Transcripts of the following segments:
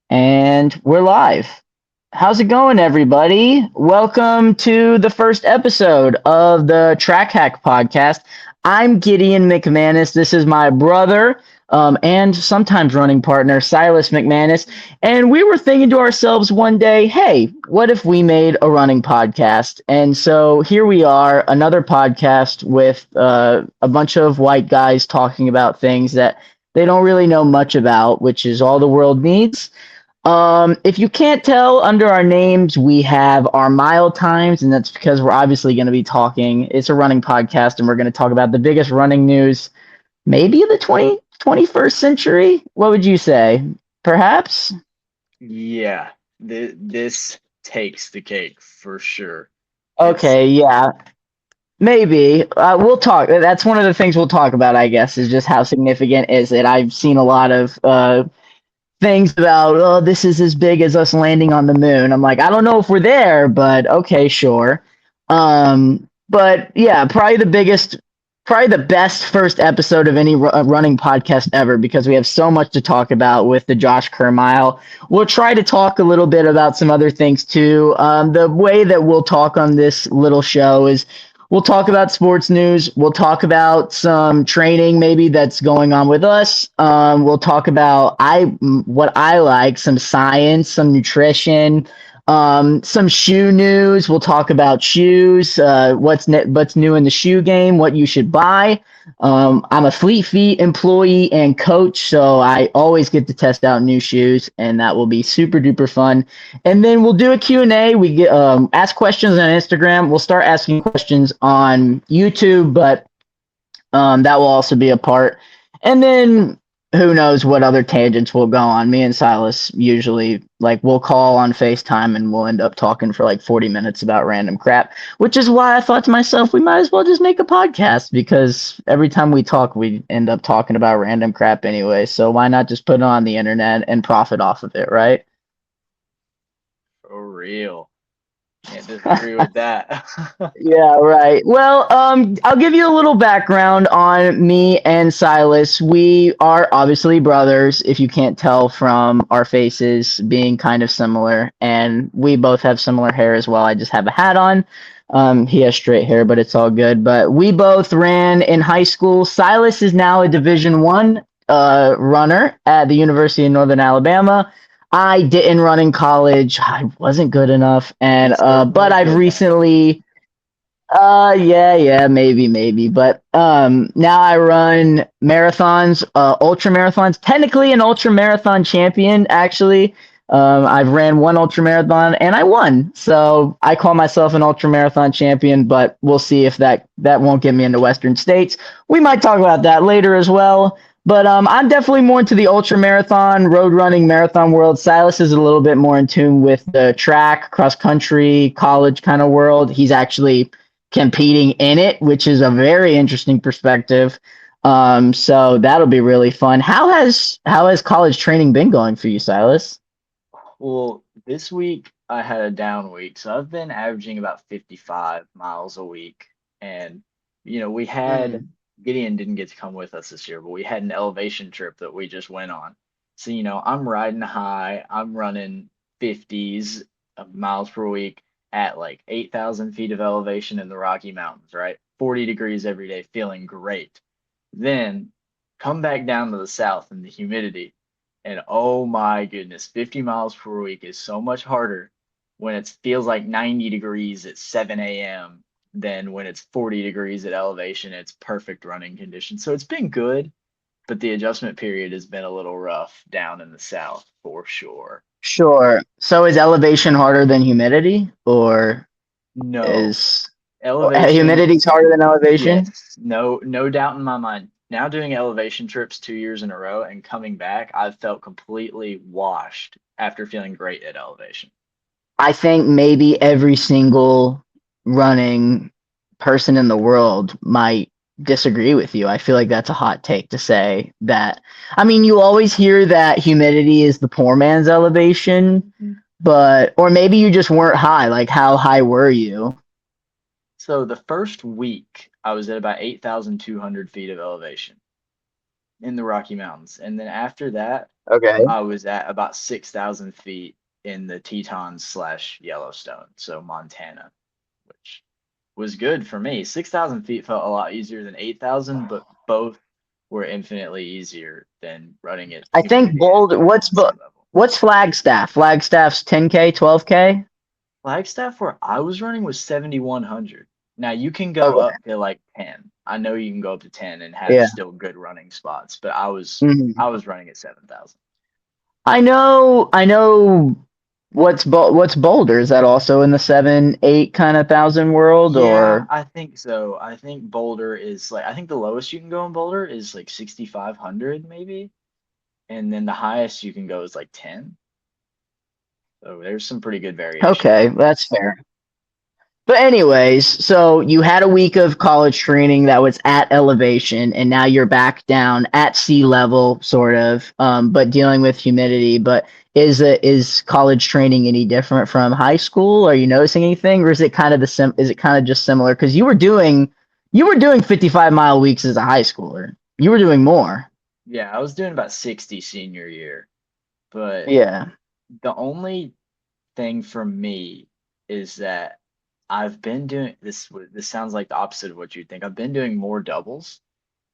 And we're live. How's it going, everybody? Welcome to the first episode of the Track Hack podcast. I'm Gideon McManus. This is my brother and sometimes running partner, Silas McManus. And we were thinking to ourselves one day, hey, what if we made a running podcast? And so here we are, another podcast with a bunch of white guys talking about things that they don't really know much about, which is all the world needs. If you can't tell, under our names, we have our mile times, and that's because we're obviously going to be talking. It's a running podcast, and we're going to talk about the biggest running news, maybe of the 21st century. What would you say? Perhaps? Yeah, this takes the cake for sure. It's Okay, yeah, maybe. We'll talk. That's one of the things we'll talk about, I guess, is just how significant is it. I've seen a lot of things about, oh, this is as big as us landing on the moon. I'm like, I don't know if we're there, but okay, sure. But yeah, probably the best first episode of any running podcast ever because we have so much to talk about with the Josh Kerr mile. We'll try to talk a little bit about some other things too. The way that we'll talk on this little show is we'll talk about sports news. We'll talk about some training maybe that's going on with us. We'll talk about what I like, some science, some nutrition, some shoe news. We'll talk about shoes, what's new in the shoe game, what you should buy. I'm a Fleet Feet employee and coach, so I always get to test out new shoes, and that will be super duper fun. And then we'll do a Q&A. We get ask questions on Instagram. We'll start asking questions on YouTube, but that will also be a part. And then who knows what other tangents we'll go on. Me and Silas usually we'll call on FaceTime and we'll end up talking for like 40 minutes about random crap, which is why I thought to myself we might as well just make a podcast because every time we talk we end up talking about random crap anyway. So why not just put it on the internet and profit off of it, right? for real. Can't disagree with that. Yeah, right. Well, I'll give you a little background on me and Silas. We are obviously brothers, if you can't tell from our faces being kind of similar, and we both have similar hair as well. I just have a hat on. He has straight hair, but it's all good. But we both ran in high school. Silas is now a Division I runner at the University of Northern Alabama. I didn't run in college. I wasn't good enough, and It's still but pretty I've good though. recently, yeah, maybe, but now I run marathons, ultra marathons. Technically, an ultra marathon champion, actually. I've ran one ultra marathon and I won, so I call myself an ultra marathon champion. But we'll see if that won't get me into Western states. We might talk about that later as well. But I'm definitely more into the ultra marathon, road running, marathon world. Silas is a little bit more in tune with the track, cross country, college kind of world. He's actually competing in it, which is a very interesting perspective. So that'll be really fun. How has college training been going for you, Silas? Well, this week I had a down week, so I've been averaging about 55 miles a week. And we had Mm. Gideon didn't get to come with us this year, but we had an elevation trip that we just went on. So, I'm riding high. I'm running 50s of miles per week at like 8,000 feet of elevation in the Rocky Mountains, right? 40 degrees every day, feeling great. Then come back down to the south in the humidity, and oh my goodness, 50 miles per week is so much harder when it feels like 90 degrees at 7 a.m. than when it's 40 degrees at elevation. It's perfect running conditions. So it's been good, but the adjustment period has been a little rough down in the south for sure. Sure. So is elevation harder than humidity, or No, is elevation, humidity's harder than elevation? yes, no doubt in my mind. Now doing elevation trips 2 years in a row and coming back, I've felt completely washed after feeling great at elevation. I think maybe every single running person in the world might disagree with you. I feel like that's a hot take to say that. I mean, you always hear that humidity is the poor man's elevation, but or maybe you just weren't high. Like, how high were you? So the first week, I was at about 8,200 feet of elevation in the Rocky Mountains. And then after that, Okay. I was at about 6,000 feet in the Tetons slash Yellowstone, so Montana, which was good for me. 6,000 feet felt a lot easier than 8,000, but both were infinitely easier than running at I think humidity and sea level. what's Flagstaff? Flagstaff's 10K, 12K? Flagstaff, where I was running, was 7,100. Now you can go Okay. up to like 10. I know you can go up to 10 and have Yeah. still good running spots, but I was Mhm. I was running at 7,000. I know what's Boulder? Is that also in the 7, 8 kind of thousand world Yeah, or I think so. I think Boulder is like I think the lowest you can go in Boulder is like 6,500 maybe, and then the highest you can go is like 10. So there's some pretty good variation okay, there. that's fair. But anyways, so you had a week of college training that was at elevation, and now you're back down at sea level, sort of, but dealing with humidity. But is college training any different from high school? Are you noticing anything, or is it kind of is it kind of just similar? Because you were doing 55-mile weeks as a high schooler. You were doing more. Yeah, I was doing about 60 senior year, but Yeah. the only thing for me is that I've been doing this. This sounds like the opposite of what you'd think. I've been doing more doubles.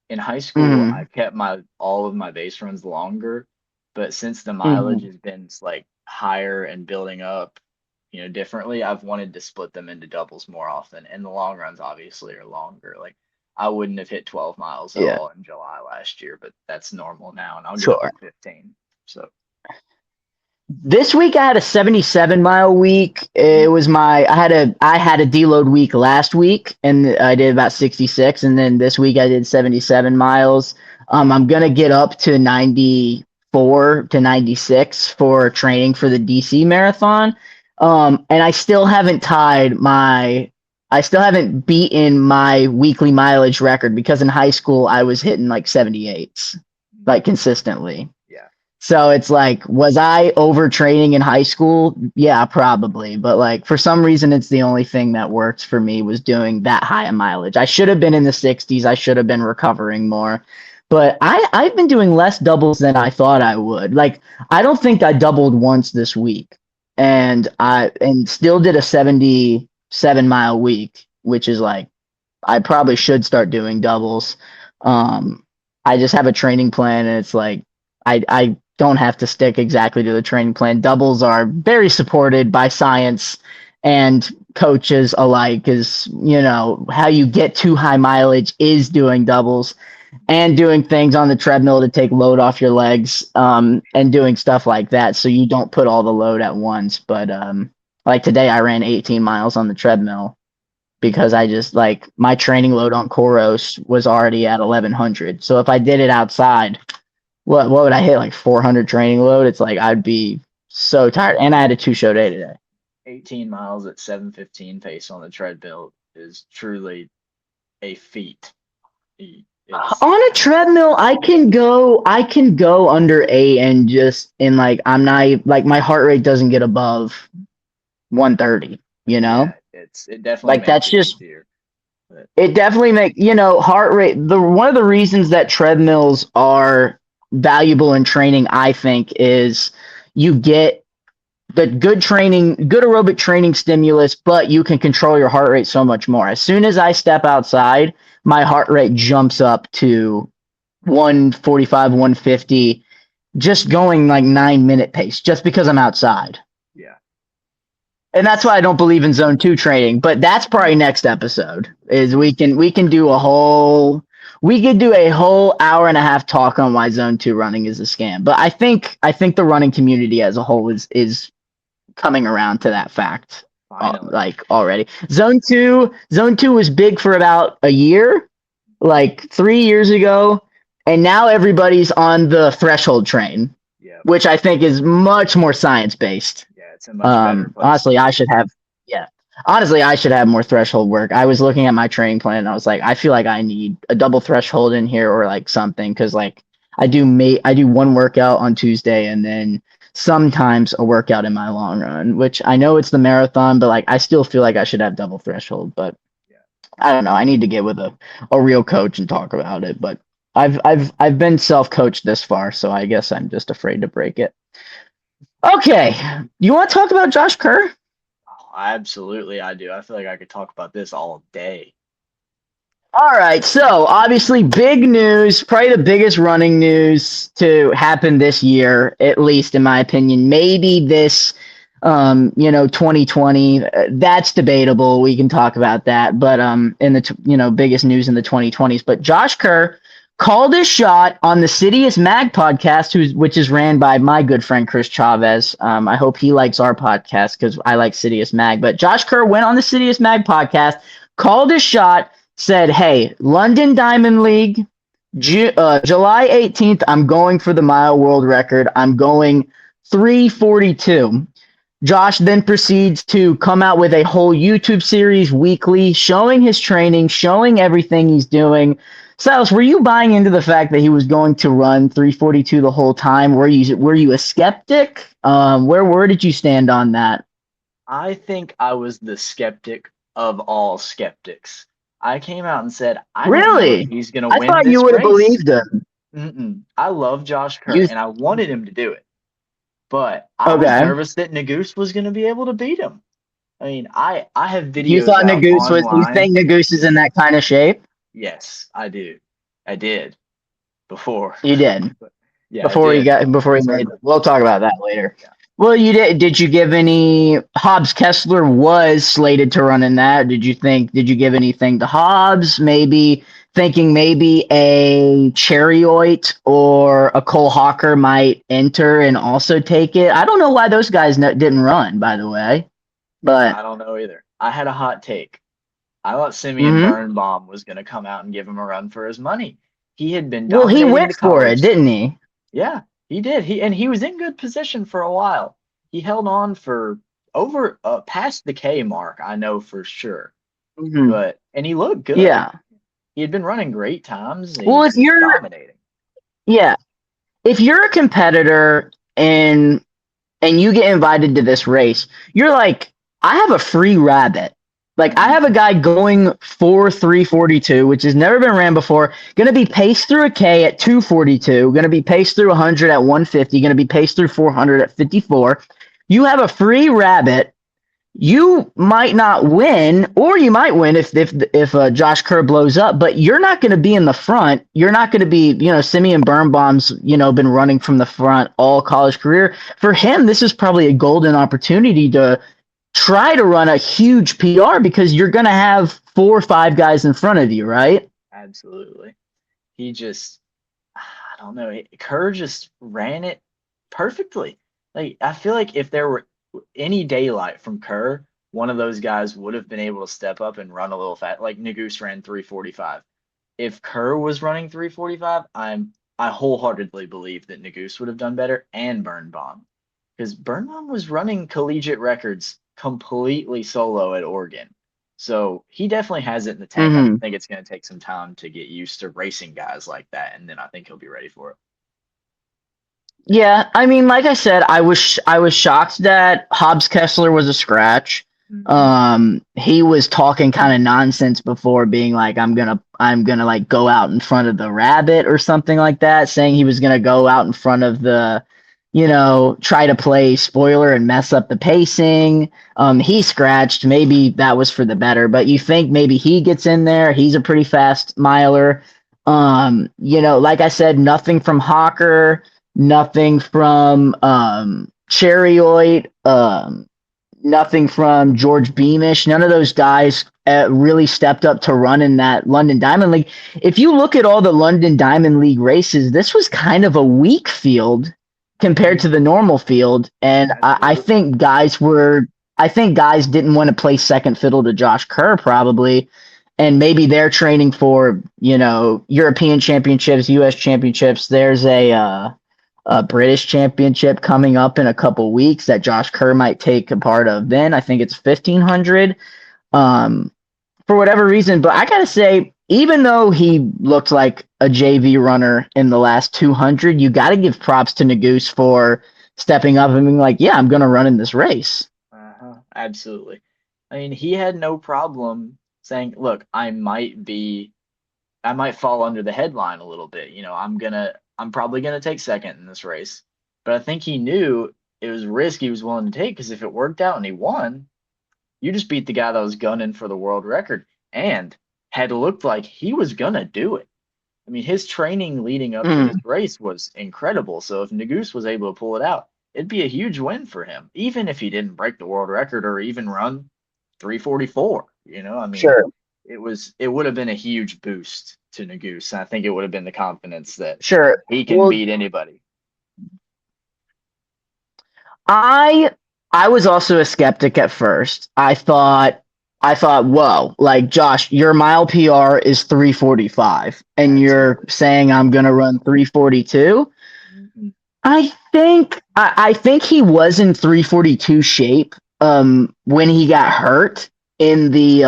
In high school, I Hmm. kept my all of my base runs longer, but since the mileage Hmm. has been like higher and building up, differently, I've wanted to split them into doubles more often. And the long runs obviously are longer. Like I wouldn't have hit 12 miles at Yeah. all in July last year, but that's normal now, and I'll get up Sure. to 15. So, This week I had a 77-mile week. mhm. It was I had a deload week last week and I did about 66, and then this week I did 77 miles. I'm gonna get up to 94 to 96 for training for the DC marathon. And I still haven't beaten my weekly mileage record because in high school I was hitting like 78s like consistently. Yeah. So it's like, was I overtraining in high school? Yeah, probably. But like for some reason, it's the only thing that works for me was doing that high a mileage. I should have been in the 60s. I should have been recovering more. But I've been doing less doubles than I thought I would. Like I don't think I doubled once this week. And I and still did a 77-mile week, which is like I probably should start doing doubles. Um, I just have a training plan, and it's like I don't have to stick exactly to the training plan. Doubles are very supported by science and coaches alike. Is how you get too high mileage is doing doubles and doing things on the treadmill to take load off your legs, and doing stuff like that, so you don't put all the load at once. But like today, I ran 18 miles on the treadmill because I just like my training load on Koros was already at 1100. So if I did it outside, what would I hit, like 400 training load? It's like I'd be so tired, and I had a 2 show day today. 18 miles at 7:15 pace on the treadmill is truly a feat. It's On a treadmill, I can go under 8 and just and like I'm not like my heart rate doesn't get above 130, you yeah, know? it definitely Like makes that's it just easier. But it definitely make heart rate. The one of the reasons that treadmills are valuable in training, I think, is you get the good aerobic training stimulus, but you can control your heart rate so much more. As soon as I step outside, my heart rate jumps up to 145, 150, just going like 9-minute pace, just because I'm outside. yeah, And that's it's why I don't believe in zone 2 training, but that's probably next episode is we could do a whole hour and a half talk on why zone 2 running is a scam. But I think the running community as a whole is coming around to that fact, finally. like already. Zone 2 was big for about a year, like 3 years ago, and now everybody's on the threshold train, Yeah, which I think is much more science based. yeah, it's a much better place to Honestly, I be. should have, yeah. Honestly, I should have more threshold work. I was looking at my training plan and I was like, I feel like I need a double threshold in here or like something because like I do one workout on Tuesday and then sometimes a workout in my long run, which I know it's the marathon, but like I still feel like I should have double threshold. But Yeah, I don't know. I need to get with a real coach and talk about it. But I've been self-coached this far, so I guess I'm just afraid to break it. Okay, you want to talk about Josh Kerr? Oh, absolutely, I do. I feel like I could talk about this all day. All right, so obviously big news, probably the biggest running news to happen this year, at least in my opinion. Maybe this 2020, that's debatable. We can talk about that, but in the biggest news in the 2020s, but Josh Kerr called his shot on the Sidious Mag podcast, which is ran by my good friend Chris Chavez. I hope he likes our podcast because I like Sidious Mag. But Josh Kerr went on the Sidious Mag podcast, called his shot, said, "Hey, London Diamond League, July 18th, I'm going for the mile world record. I'm going 3:42." Josh then proceeds to come out with a whole YouTube series weekly, showing his training, showing everything he's doing. Silas, were you buying into the fact that he was going to run 3:42 the whole time? Were you a skeptic? Where did you stand on that? I think I was the skeptic of all skeptics. I came out and said, I don't know if Really? he's going to I win thought you this would have race. believed him. I love Josh Kerr, You and I wanted him to do it, but I was okay? nervous that Nagoose was going to be able to beat him. I mean, I have You videos thought out Nagoose was? You online. think Nagoose is in that kind of shape? Yes, I do. I did before. You did. Yeah, I Before he did. got before he So made we'll talk about that later. yeah, Well, you did you give any Hobbs Kessler was slated to run in that? Did you give anything to Hobbs? Maybe thinking maybe a Cherioit or a Cole Hawker might enter and also take it. I don't know why those guys didn't run, by the way. But I don't know either. I had a hot take. I thought Simeon mhm. Birnbaum was going to come out and give him a run for his money. He had been Well, he dominating went the for it, college. didn't he? Yeah, he did. He was in good position for a while. He held on for over past the K mark, I know for sure. Hmm. But he looked good. Yeah. He had been running great times. Well, He if was you're dominating. yeah, if you're a competitor and you get invited to this race, you're like, I have a free rabbit. Like I have a Mhm. guy going for 3:42, which has never been ran before, going to be paced through a K at 2:42, going to be paced through 100 at 150, going to be paced through 400 at 54. You have a free rabbit. You might not win, or you might win if Josh Kerr blows up, but you're not going to be in the front. You're not going to be, Simeon Birnbaum's, been running from the front all college career. For him, this is probably a golden opportunity to try to run a huge PR because you're going to have 4 or 5 guys in front of you, right? Absolutely. He just, I don't know. Kerr just ran it perfectly. Like I feel like if there were any daylight from Kerr, one of those guys would have been able to step up and run a little fast. Like Nagoose ran 3:45. If Kerr was running 3:45, I wholeheartedly believe that Nagoose would have done better and Birnbaum because Birnbaum was running collegiate records completely solo at Oregon. So he definitely has it in the tank. I Mm-hmm. think it's going to take some time to get used to racing guys like that, and then I think he'll be ready for it. Yeah, I mean, like I said, I was shocked that Hobbs Kessler was a scratch. Hmm. He was talking kind of nonsense before, being like, I'm gonna like go out in front of the rabbit or something like that, saying he was gonna go out in front of the, try to play spoiler and mess up the pacing. He scratched. Maybe that was for the better, but you think maybe he gets in there. He's a pretty fast miler. Like I said, nothing from Hawker. Nothing from Cherioit, nothing from George Beamish. None of those guys really stepped up to run in that London Diamond League. If you look at all the London Diamond League races, this was kind of a weak field compared Hmm. to the normal field. And I Absolutely. think guys didn't want to play second fiddle to Josh Kerr probably. And maybe they're training for, European championships, US championships. There's a British championship coming up in a couple weeks that Josh Kerr might take a part of. Then I think it's 1500. Um, for whatever reason, but I gotta say, even though he looked like a JV runner in the last 200, you got to give props to Nagoose for stepping up and being like, "Yeah, I'm gonna run in this race." Absolutely. I mean, he had no problem saying, "Look, I might be I might fall under the headline a little bit. I'm probably gonna take second in this race. But I think he knew it was a risk he was willing to take because if it worked out and he won, you just beat the guy that was gunning for the world record and had looked like he was gonna do it. I mean, his training leading up to this Mm, race was incredible. So if Nagus was able to pull it out, it'd be a huge win for him, even if he didn't break the world record or even run 344. I mean, sure, it would have been a huge boost to Nagus. I think it would have been the confidence that sure. he can Well, beat anybody. I I was also a skeptic at first. I thought, whoa, like Josh, your mile PR is 345 and you're Absolutely. saying I'm gonna run 342. Mhm. I think he was in 342 shape when he got hurt in the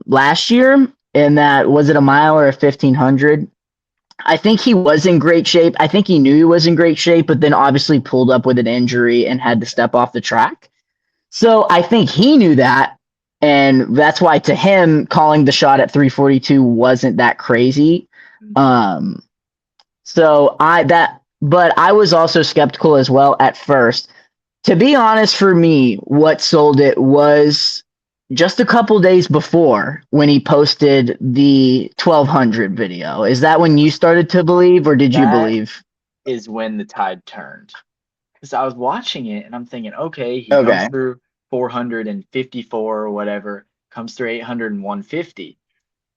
last year in that was it a mile or a 1500? I think he was in great shape. I think he knew he was in great shape, but then obviously pulled up with an injury and had to step off the track. So I think he knew that. And that's why to him, calling the shot at 342 wasn't that crazy. Mhm. Um, but I was also skeptical as well at first. To be honest, for me, what sold it was just a couple days before when he posted the 1200 video. Is that when you started to believe, or did you That believe? is when the tide turned. Because I was watching it and I'm thinking, okay, he comes Okay. through 454 or whatever, comes through 800 and 150,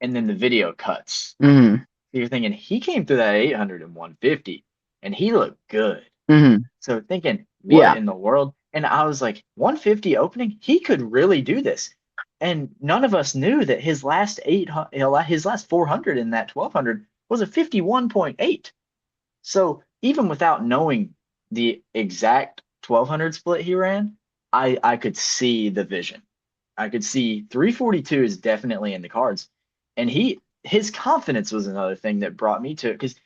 and then the video cuts. Mm-hmm. So you're thinking he came through that 800 and 150 and he looked good. Mm-hmm. So thinking, what Yeah. in the world? And I was like, 150 opening, he could really do this. And none of us knew that his last 400 in that 1200 was a 51.8. So even without knowing the exact 1200 split he ran, I could see the vision. I could see 342 is definitely in the cards. And his confidence was another thing that brought me to it because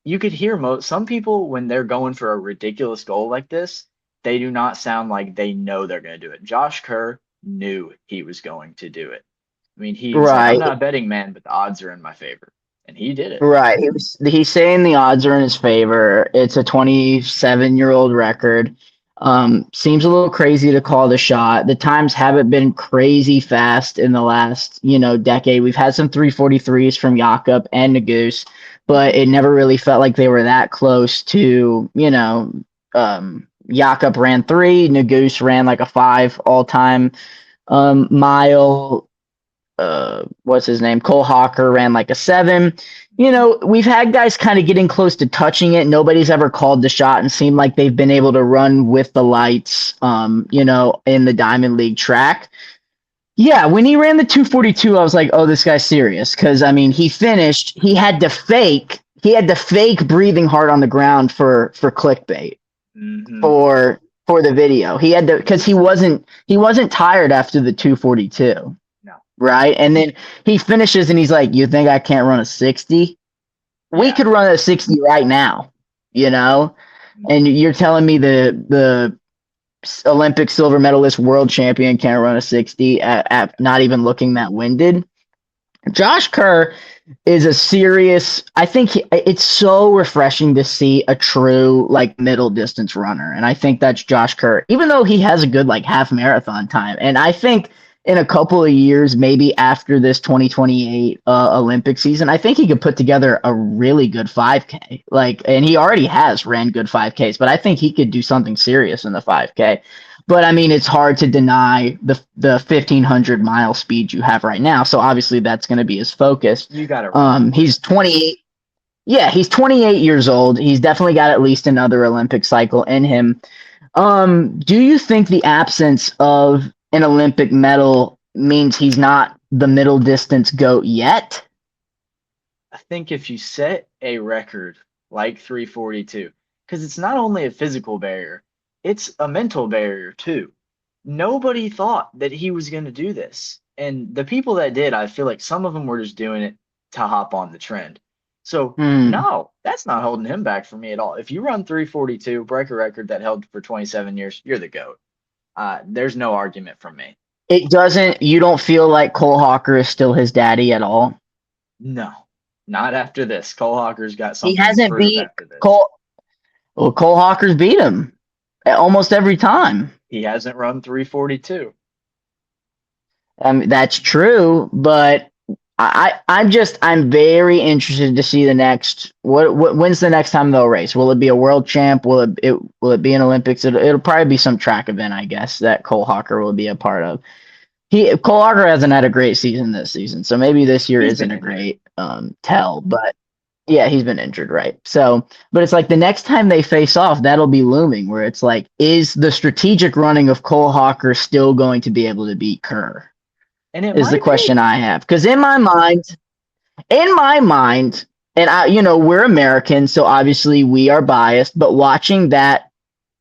you could hear some people when they're going for a ridiculous goal like this, they do not sound like they know they're going to do it. Josh Kerr knew he was going to do it. I mean, he was like, I'm Right. not a betting man, but the odds are in my favor. And he did it. Right. He's saying the odds are in his favor. It's a 27-year-old record. Seems a little crazy to call the shot. The times haven't been crazy fast in the last, decade. We've had some 343s from Jakob and Nagus, but Mhm. it never really felt like they were that close to, Jakob ran three, Nagus ran like a five all-time mile. What's his name? Cole Hawker ran like a seven. We've had guys kind of getting close to touching it. Nobody's ever called the shot and seemed like they've been able to run with the lights, in the Diamond League track. Yeah, when he ran the 242, I was like, oh, this guy's serious. Cause I mean, he finished, he had to fake breathing hard on the ground for clickbait Mhm. for the video. He had to, cause he wasn't tired after the 242. No. Right. And then he finishes and he's like, you think I can't run a 60? We Yeah. could run a 60 right now, you know? Mhm. And you're telling me the Olympic silver medalist world champion can't run a 60 at not even looking that winded? Josh Kerr is a serious. I think it's so refreshing to see a true like middle distance runner, and I think that's Josh Kerr. Even though he has a good like half marathon time, and I think in a couple of years, maybe after this 2028 Olympic season, I think he could put together a really good 5K. Like, and he already has ran good 5Ks, but I think he could do something serious in the 5K. But I mean, it's hard to deny the 1500-mile speed you have right now. So obviously, that's going to be his focus. You got to run that quick. He's 28. Yeah, he's 28 years old. He's definitely got at least another Olympic cycle in him. Do you think the absence of an Olympic medal means he's not the middle distance goat yet? I think if you set a record like 342, because it's not only a physical barrier, it's a mental barrier too. Nobody thought that he was going to do this. And the people that did, I feel like some of them were just doing it to hop on the trend. So, Hmm. no, that's not holding him back for me at all. If you run 342, break a record that held for 27 years, you're the GOAT. There's no argument from me. It doesn't. You don't feel like Cole Hawker is still his daddy at all. No, Not after this. Cole Hawker's got He something to hasn't prove beat after this. Cole. Well, Cole Hawker's beat him almost every time. He hasn't run 342. That's true, but I'm very interested to see the next when's the next time they'll race? Will it be a world champ? Will it be an Olympics? It'll probably be some track event, I guess, that Cole Hawker will be a part of. Cole Hawker hasn't had a great season this season, so maybe this year He's isn't been a injured. great tell, but yeah, he's been injured, right? So, but it's like the next time they face off, that'll be looming where it's like, is the strategic running of Cole Hawker still going to be able to beat Kerr? And it Is the might be. question I have. Because in my mind, and we're Americans, so obviously we are biased, but watching that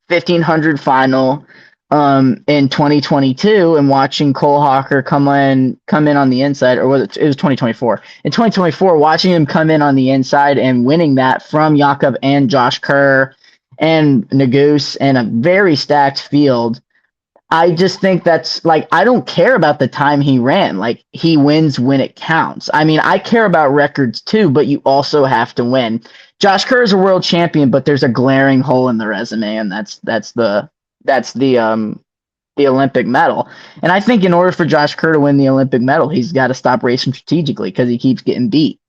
1500 final in 2022 and watching Cole Hawker come in on the inside, or was it was 2024. In 2024, watching him come in on the inside and winning that from Jakob and Josh Kerr and Nagoose and a very stacked field. I just think that's like, I don't care about the time he ran. Like, he wins when it counts. I mean, I care about records too, but you also have to win. Josh Kerr is a world champion, but there's a glaring hole in the resume, and that's the Olympic medal. And I think in order for Josh Kerr to win the Olympic medal, he's got to stop racing strategically because he keeps getting beat.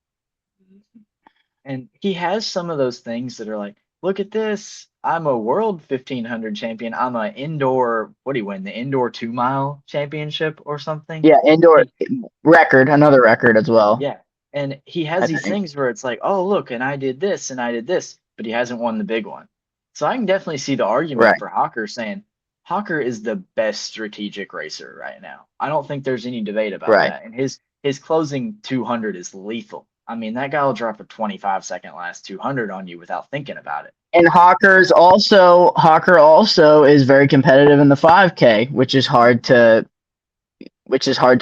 And he has some of those things that are like, look at this. I'm a world 1500 champion. I'm a indoor, what do you win? The indoor 2 mile championship or something. Yeah, indoor He, record, another record as well, yeah. And he has I these think. things where it's like, oh, look, and I did this and I did this, but he hasn't won the big one. So I can definitely see the argument Right, for Hawker saying Hawker is the best strategic racer right now. I don't think there's any debate about right. that. And his closing 200 is lethal. I mean, that guy will drop a 25-second last 200 on you without thinking about it. And Hawker also is very competitive in the 5K, which is hard to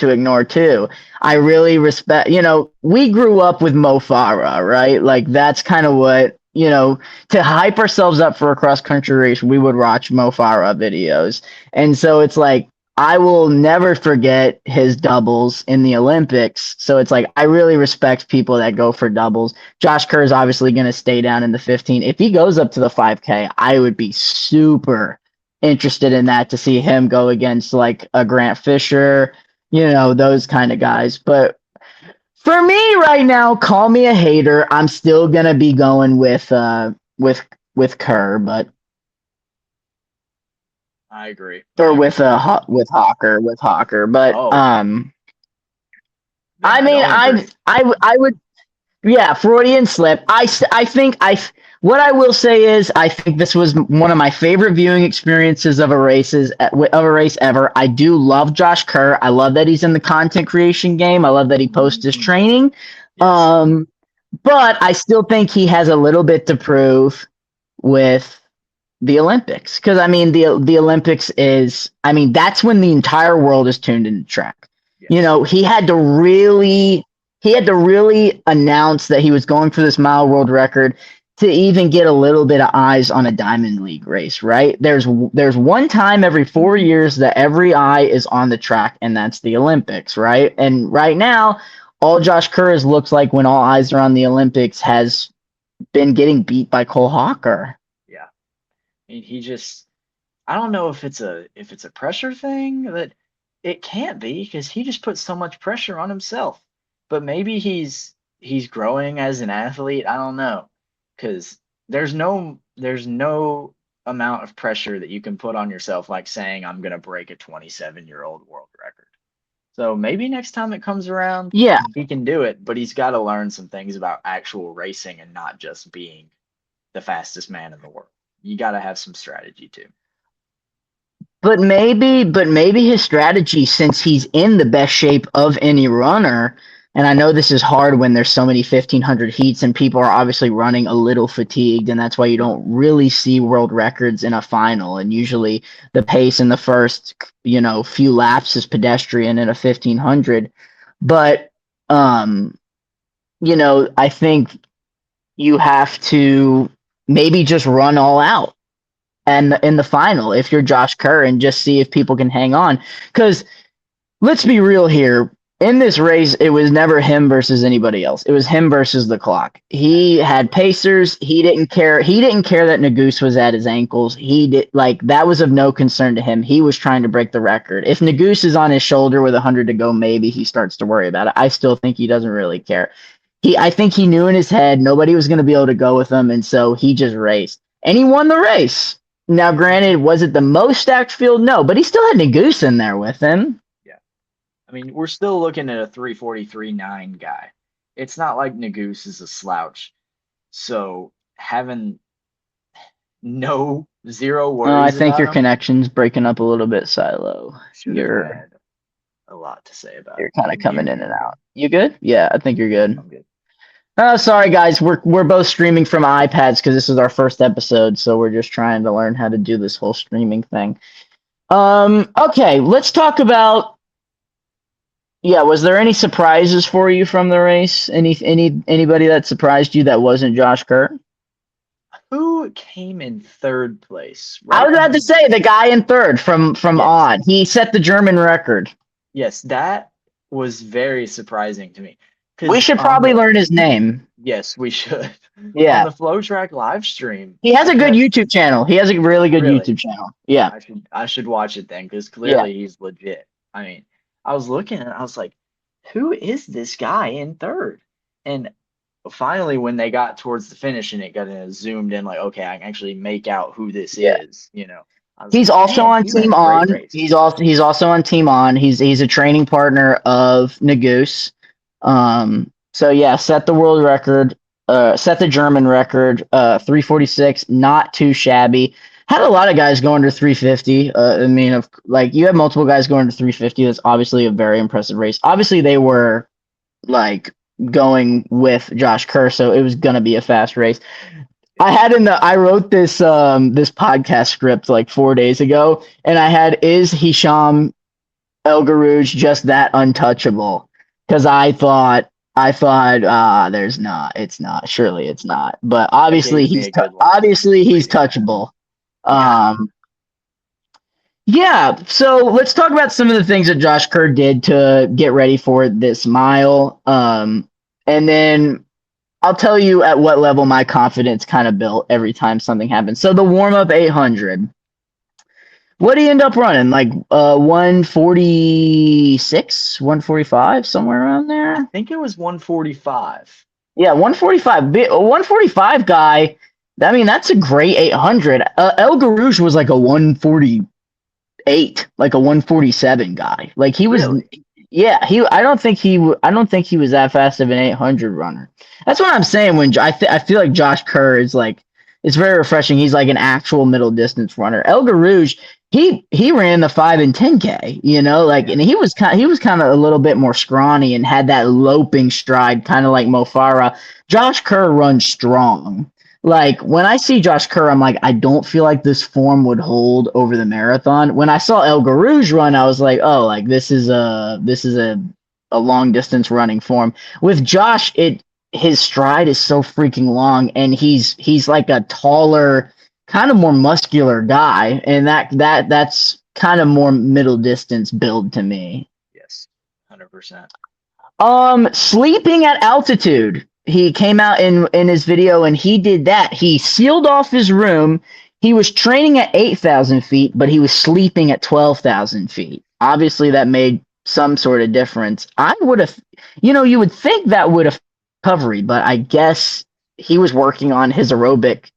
ignore too. I really respect, we grew up with Mo Farah, right? Like, that's kind of what, to hype ourselves up for a cross country race, we would watch Mo Farah videos. And so it's like, I will never forget his doubles in the Olympics. So it's like, I really respect people that go for doubles. Josh Kerr is obviously going to stay down in the 15. If he goes up to the 5K, I would be super interested in that, to see him go against like a Grant Fisher, those kind of guys. But for me right now, call me a hater. I'm still gonna be going with Kerr, but I agree. or I agree. with Hawker. But Oh, then I I mean, don't agree. I would, yeah, Freudian slip. I think what I will say is, I think this was one of my favorite viewing experiences of a race ever. I do love Josh Kerr. I love that he's in the content creation game. I love that he posts his Mhm. training. Yes. Um, but I still think he has a little bit to prove with the Olympics, because I mean the Olympics is, I mean, that's when the entire world is tuned into track. Yes. He had to really announce that he was going for this mile world record to even get a little bit of eyes on a Diamond League race, right? There's one time every 4 years that every eye is on the track, and that's the Olympics, right? And right now, all Josh Kerr looks like when all eyes are on the Olympics has been getting beat by Cole Hawker. Yeah. He just I don't know if it's a pressure thing that it can't be because he just puts so much pressure on himself. But maybe he's growing as an athlete. I don't know. Because there's no amount of pressure that you can put on yourself like saying I'm gonna break a 27-year-old world record. So maybe next time it comes around, Yeah, he can do it, but he's got to learn some things about actual racing and not just being the fastest man in the world. You got to have some strategy too. but maybe his strategy, since he's in the best shape of any runner, and I know this is hard when there's so many 1500 heats and people are obviously running a little fatigued, and that's why you don't really see world records in a final. And usually the pace in the first, few laps is pedestrian in a 1500. But I think you have to maybe just run all out and in the final if you're Josh Kerr, and just see if people can hang on. Because let's be real here. in this race, it was never him versus anybody else. It was him versus the clock. He had Absolutely. pacers. He didn't care. He didn't care that Nagus was at his ankles. He did like that was of no concern to him. He was trying to break the record. If Nagus is on his shoulder with 100 to go, maybe he starts to worry about it. I still think he doesn't really care. I think he knew in his head nobody was going to be able to go with him, and so he just raced, and he won the race. Now, granted, was it the most stacked field? No, but he still had Nagus in there with him. Yeah. I mean, we're still looking at a 3:43.9 guy. It's not like Nagus is a slouch. So having no zero I worries think about your him connection's breaking up a little bit, Silo. should have You're had a lot to say about you're it. kind of Can you hear coming me in and okay? out. You good? Yeah, I think you're Yep, good. I'm good. Sorry guys, we're both streaming from iPads because this is our first episode, so we're just trying to learn how to do this whole streaming thing. Okay, let's talk about. Yeah, was there any surprises for you from the race? Anybody that surprised you that wasn't Josh Kerr? Who came in third place? I Right was about to behind. say the guy in third from Yes. Odd. He set the German record. Yes, that was very surprising to me. We Because should on probably the learn his name. yes, we should. On Yeah. the Flow Track live stream, He has I a good kept YouTube channel. He has a really good really. YouTube channel. Yeah. I should watch it then because Yeah. clearly he's legit. I mean, I was looking and I was like, who is this guy in third? And finally, when they got towards the finish and it got zoomed in, like, okay, I can actually make out who this Yeah. is. I was He's like, also man, on he ran Team a great On. race. He's also on Team On. He's a training partner of Nagus. So yeah, set the world record, set the German record, 346, not too shabby. Had a lot of guys going to 350. I mean, like you have multiple guys going to 350. That's obviously a very impressive race. Obviously, they were like going with Josh Kerr, so it was gonna be a fast race. I wrote this podcast script like 4 days ago, and I had is Hisham El Garouge just that untouchable? Because I thought there's not, it's not, surely it's not, but That gave me a good laugh. obviously But he's yeah, touchable. yeah, Um, yeah, so let's talk about some of the things that Josh Kerr did to get ready for this mile, and then I'll tell you at what level my confidence kind of built every time something happens. So the warm up 800. What do you end up running? Like 146, 145, somewhere around I there? think it was 145. Yeah, 145. 145 guy. I mean, that's a great 800. El Garouche was like a 148, like a 147 guy. Like he was, Really? yeah. I don't think he was that fast of an 800 runner. That's what I'm saying. I feel like Josh Kerr is like, it's very refreshing. He's like an actual middle distance runner. El Garouche, he ran the 5 and 10K. Like, Yeah. and he was kind of a little bit more scrawny and had that loping stride, kind of like Mo Farah. Josh Kerr runs strong. Like when I see Josh Kerr, I'm like, I don't feel like this form would hold over the marathon. When I saw El Garouge run, I was like, oh, like this is a long distance running form. With Josh, his stride is so freaking long, and he's like a taller, kind of more muscular guy, and that's kind of more middle distance build to me. Yes. 100%. Sleeping at altitude. He came out in his video and he did that. He sealed off his room. He was training at 8,000 feet, but he was sleeping at 12,000 feet. Obviously, that made some sort of difference. I would have, you would think that would have recovery, but I guess he was working on his aerobic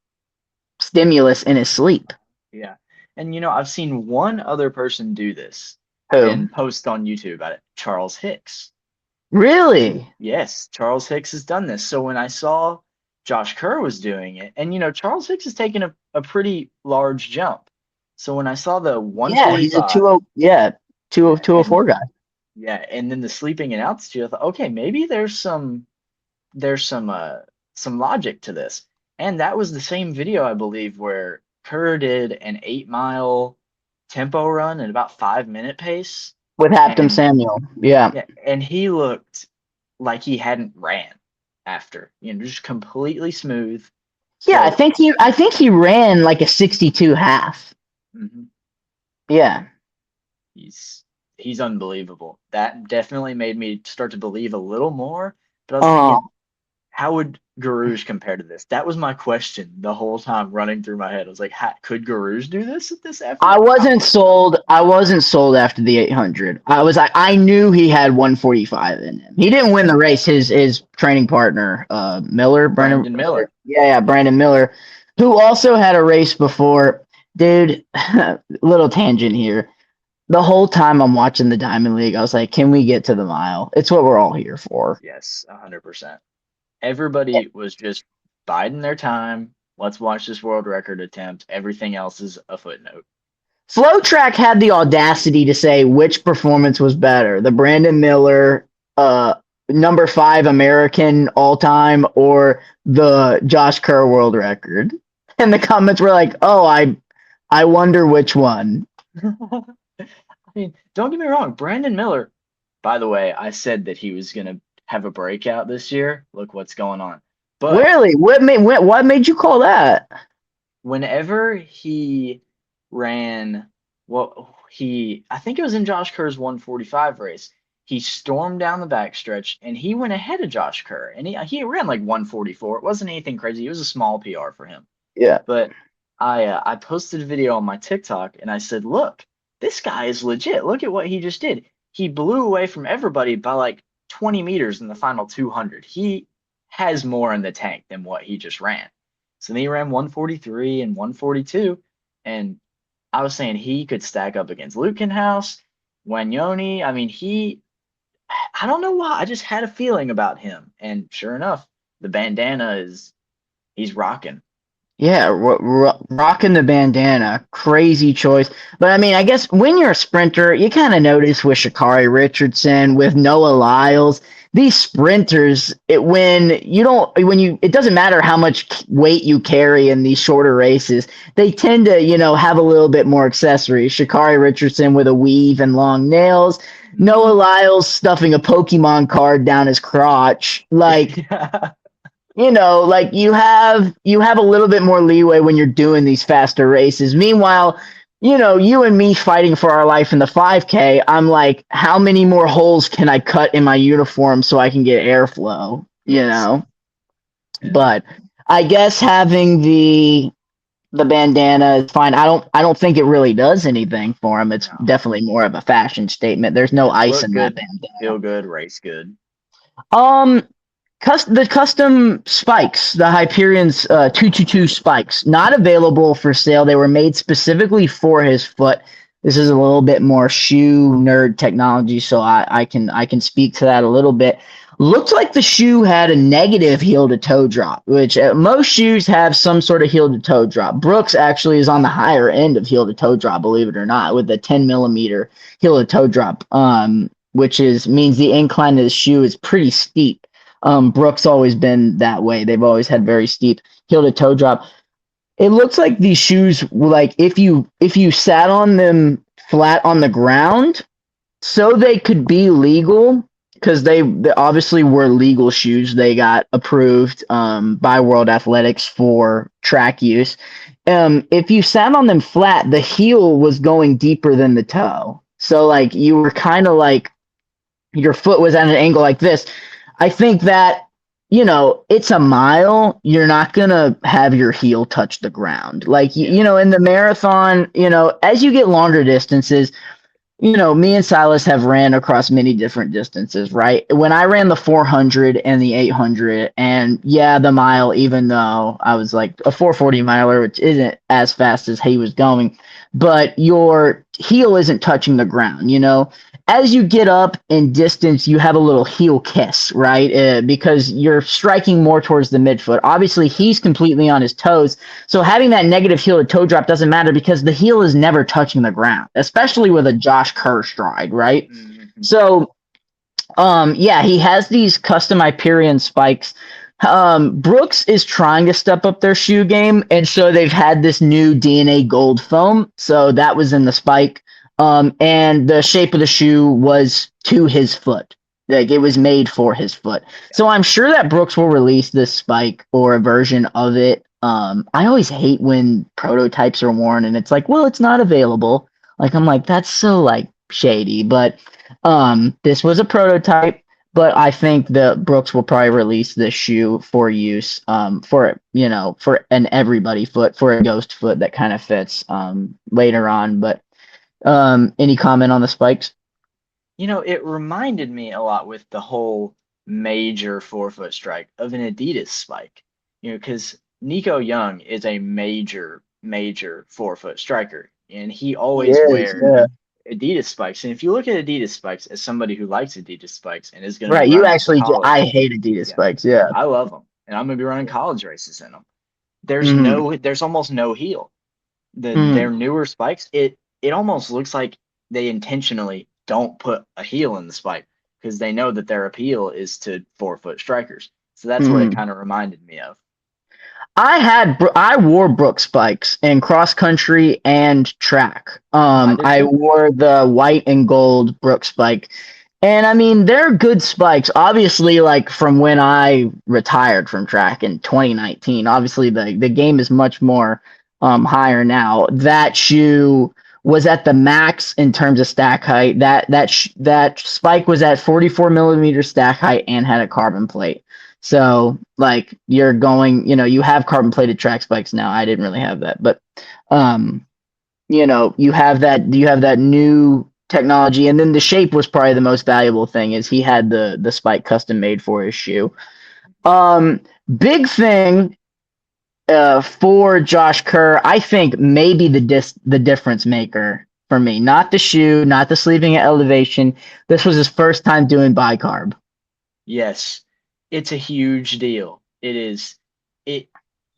stimulus in his sleep. Yeah. And I've seen one other person do this Who? and post on YouTube about it, Charles Hicks. Really? Yes, Charles Hicks has done this. So when I saw Josh Kerr was doing it, and Charles Hicks has taken a pretty large jump. So when I saw the Yeah, he's a 145, 20 yeah, 20 yeah, 204 guy. yeah, and then the sleeping in altitude, I thought, okay, maybe there's some logic to this. And that was the same video, I believe, where Kerr did an 8 mile tempo run at about 5 minute pace. With Haptem And Samuel. Yeah. yeah, and he looked like he hadn't ran after, just completely smooth. Yeah, So I think he ran like a 62 half. mhm, Yeah. he's he's unbelievable. That definitely made me start to believe a little more. But I was Uh, thinking, how would Garouge compare to this? That was my question the whole time running through my head. I was like, could Garouge do this at this I effort? I wasn't don't know. sold. I wasn't sold after the 800. I knew he had 145 in him. He didn't win the race. His training partner, Miller, Brandon Miller. yeah, Brandon Miller, who also had a race before. Dude, little tangent here. The whole time I'm watching the Diamond League, I was like, can we get to the mile? It's what we're all here for. Yes, 100%. Everybody was just biding their time. Let's watch this world record attempt. Everything else is a footnote. Flow Track had the audacity to say which performance was better, the Brandon Miller uh, number 5 American all time or the Josh Kerr world record. And the comments were like, "Oh, I wonder which one." I mean, don't get me wrong. Brandon Miller, by the way, I said that he was going to have a breakout this year. Look what's going on. But Really? What made you call that? whenever he ran, well, I think it was in Josh Kerr's 145 race. He stormed down the backstretch and he went ahead of Josh Kerr, and he ran like 144. It wasn't anything crazy. It was a small PR for him. Yeah. But I posted a video on my TikTok and I said, look, this guy is legit. Look at what he just did. He blew away from everybody by like 20 meters in the final 200. He has more in the tank than what he just ran. So then he ran 143 and 142. And I was saying he could stack up against Lukenhouse, Wanyoni. I mean, I don't know why. I just had a feeling about him. And sure enough, the bandana he's rocking. Yeah, rocking the bandana, crazy choice. But I mean, I guess when you're a sprinter, you kind of notice with Sha'Carri Richardson, with Noah Lyles, these sprinters, it doesn't matter how much weight you carry in these shorter races, they tend to, have a little bit more accessories. Sha'Carri Richardson with a weave and long nails, Noah Lyles stuffing a Pokemon card down his crotch, like. Yeah. Like you have a little bit more leeway when you're doing these faster races. Meanwhile, you and me fighting for our life in the 5K, I'm like, how many more holes can I cut in my uniform so I can get airflow? Yes. Yeah. But I guess having the bandana is fine. I don't think it really does anything for him. It's No. definitely more of a fashion statement. There's no Just ice look in that good, bandana. feel good, race good. Um, the custom spikes, the Hyperion's 222 spikes, not available for sale. They were made specifically for his foot. This is a little bit more shoe nerd technology, so I can speak to that a little bit. Looked like the shoe had a negative heel to toe drop, which most shoes have some sort of heel to toe drop. Brooks actually is on the higher end of heel to toe drop, believe it or not, with a 10 millimeter heel to toe drop, which means the incline of the shoe is pretty steep. Brooks always been that way. They've always had very steep heel to toe drop. It looks like these shoes, like if you sat on them flat on the ground, so they could be legal because they obviously were legal shoes. They got approved by World Athletics for track use. If you sat on them flat, the heel was going deeper than the toe. So like you were kind of like your foot was at an angle like this. I think that, it's a mile. You're not going to have your heel touch the ground. Like, Yeah. in the marathon, as you get longer distances, me and Silas have ran across many different distances, right? When I ran the 400 and the 800, and yeah, the mile, even though I was like a 440 miler, which isn't as fast as he was going, but your heel isn't touching the ground, As you get up in distance, you have a little heel kiss, right? Because you're striking more towards the midfoot. Obviously, he's completely on his toes. So having that negative heel to toe drop doesn't matter because the heel is never touching the ground, especially with a Josh Kerr stride, right? Mhm. So, yeah, he has these custom Hyperion spikes. Brooks is trying to step up their shoe game, and so they've had this new DNA gold foam. So that was in the spike. And the shape of the shoe was to his foot. Like it was made for his foot. So I'm sure that Brooks will release this spike or a version of it. I always hate when prototypes are worn and it's like, well, it's not available. Like I'm like, that's so like shady. But this was a prototype. But I think the Brooks will probably release this shoe for use, for for an everybody foot, for a ghost foot that kind of fits later on. But any comment on the spikes? It reminded me a lot with the whole major forefoot strike of an Adidas spike. Because Nico Young is a major forefoot striker, and he He always is, wears yeah. Adidas spikes. And if you look at Adidas spikes as somebody who likes Adidas spikes and is going to be Right, you running actually do. I college, hate Adidas yeah, spikes. Yeah. I love them, and I'm going to be running college races in them. Hmm. There's almost no heel. Their Hmm. newer spikes, it almost looks like they intentionally don't put a heel in the spike because they know that their appeal is to 4-foot strikers. So that's what it Hmm. kind of reminded me of. I wore Brooks spikes in cross country and track. I did I too. wore the white and gold Brooks spike, and I mean they're good spikes. Obviously, like from when I retired from track in 2019. Obviously, the game is much more higher now. That shoe was at the max in terms of stack height. That spike was at 44 millimeter stack height and had a carbon plate. So like you're going, you have carbon plated track spikes now. I didn't really have that, but um, you have that new technology, and then the shape was probably the most valuable thing. Is he had the spike custom made for his shoe. Um, Big thing for Josh Kerr, I think maybe the difference maker for me, not the shoe, not the sleeving at elevation. This was his first time doing bicarb. Yes, it's a huge deal. It is. It.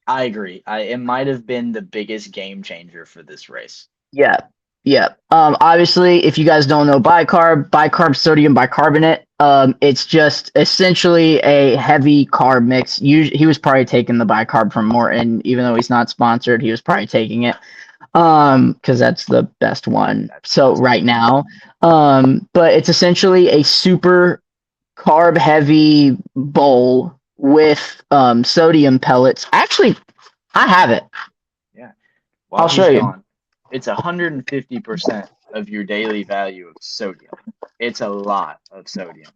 I agree. It might have been the biggest game changer for this race. Yeah. Yeah. Obviously, if you guys don't know bicarb sodium bicarbonate, it's just essentially a heavy carb mix. He was probably taking the bicarb from Morton, even though he's not sponsored. He was probably taking it, because that's the best one. That's the So best right one. now, but it's essentially a super carb heavy bowl with sodium pellets. Actually, I have it. Yeah. I'll While show he's you. gone, it's 150% of your daily value of sodium. It's a lot of sodium.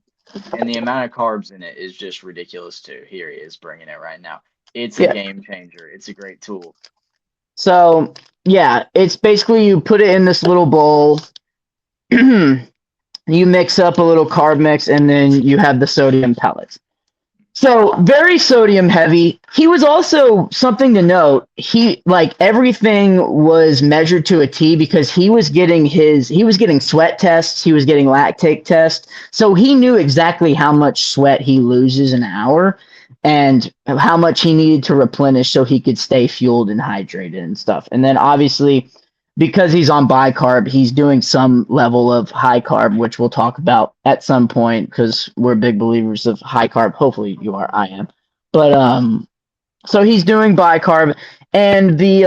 And the amount of carbs in it is just ridiculous too. Here he is bringing it right now. It's a Yeah. game changer. It's a great tool. So yeah, it's basically you put it in this little bowl. You mix up a little carb mix, and then you have the sodium pellets. So very sodium heavy. He was also something to note. He like everything was measured to a T because he was getting sweat tests, he was getting lactate tests. So he knew exactly how much sweat he loses an hour and how much he needed to replenish so he could stay fueled and hydrated and stuff. And then obviously because he's on bicarb, he's doing some level of high carb, which we'll talk about at some point because we're big believers of high carb. Hopefully you are, I am. But so he's doing bicarb, and the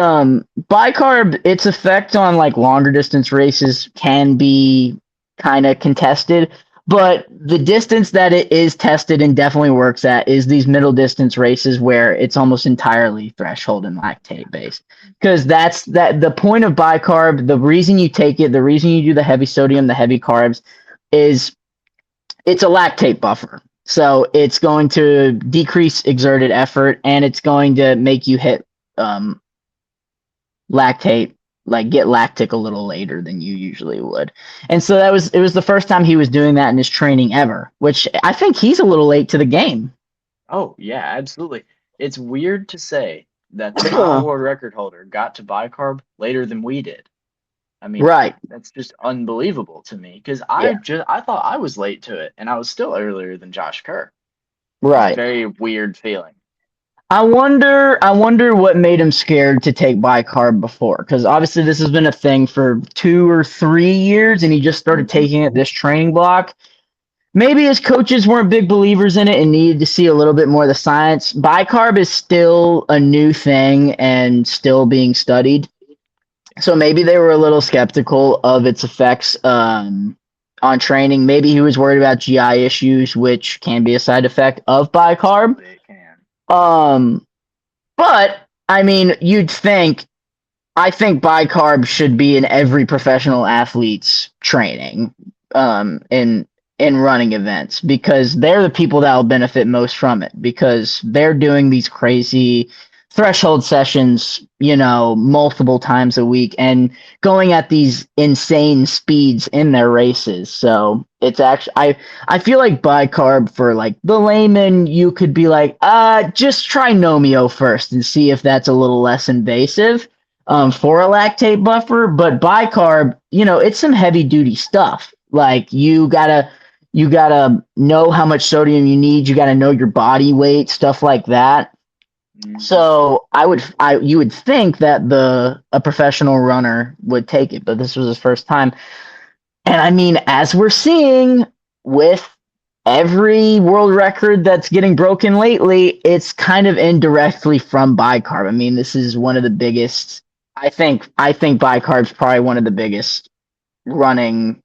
bicarb, its effect on like longer distance races can be kind of contested. But the distance that it is tested and definitely works at is these middle distance races where it's almost entirely threshold and lactate based. Because that's the point of bicarb. The reason you take it, the reason you do the heavy sodium, the heavy carbs, is it's a lactate buffer. So it's going to decrease exerted effort, and it's going to make you hit um, lactate, like get lactic a little later than you usually would. And so it was the first time he was doing that in his training ever, which I think he's a little late to the game. Oh, yeah, absolutely. It's weird to say that the mile world record holder got to bicarb later than we did. I mean, Right. that's just unbelievable to me because Yeah. I thought I was late to it and I was still earlier than Josh Kerr. It's a Right. very weird feeling. I wonder what made him scared to take bicarb before, because obviously this has been a thing for 2 or 3 years, and he just started Hmm. taking it this training block. Maybe his coaches weren't big believers in it and needed to see a little bit more of the science. Bicarb is still a new thing and still being studied, so maybe they were a little skeptical of its effects on training. Maybe he was worried about GI issues, which can be a side effect of bicarb. Absolutely, it can. Um, but I mean, you'd think. I think bicarb should be in every professional athlete's training, in running events, because they're the people that will benefit most from it, because they're doing these crazy threshold sessions, multiple times a week, and going at these insane speeds in their races. So it's actually, I feel like bicarb, for like the layman, you could be like, just try Nomeo first and see if that's a little less invasive, for a lactate buffer. But bicarb, it's some heavy duty stuff. Like, you gotta know how much sodium you need. You gotta know your body weight, stuff like that. Hmm. So you would think that a professional runner would take it, but this was his first time. And I mean, as we're seeing with every world record that's getting broken lately, it's kind of indirectly from bicarb. I mean, this is one of the biggest. I think bicarb's probably one of the biggest running,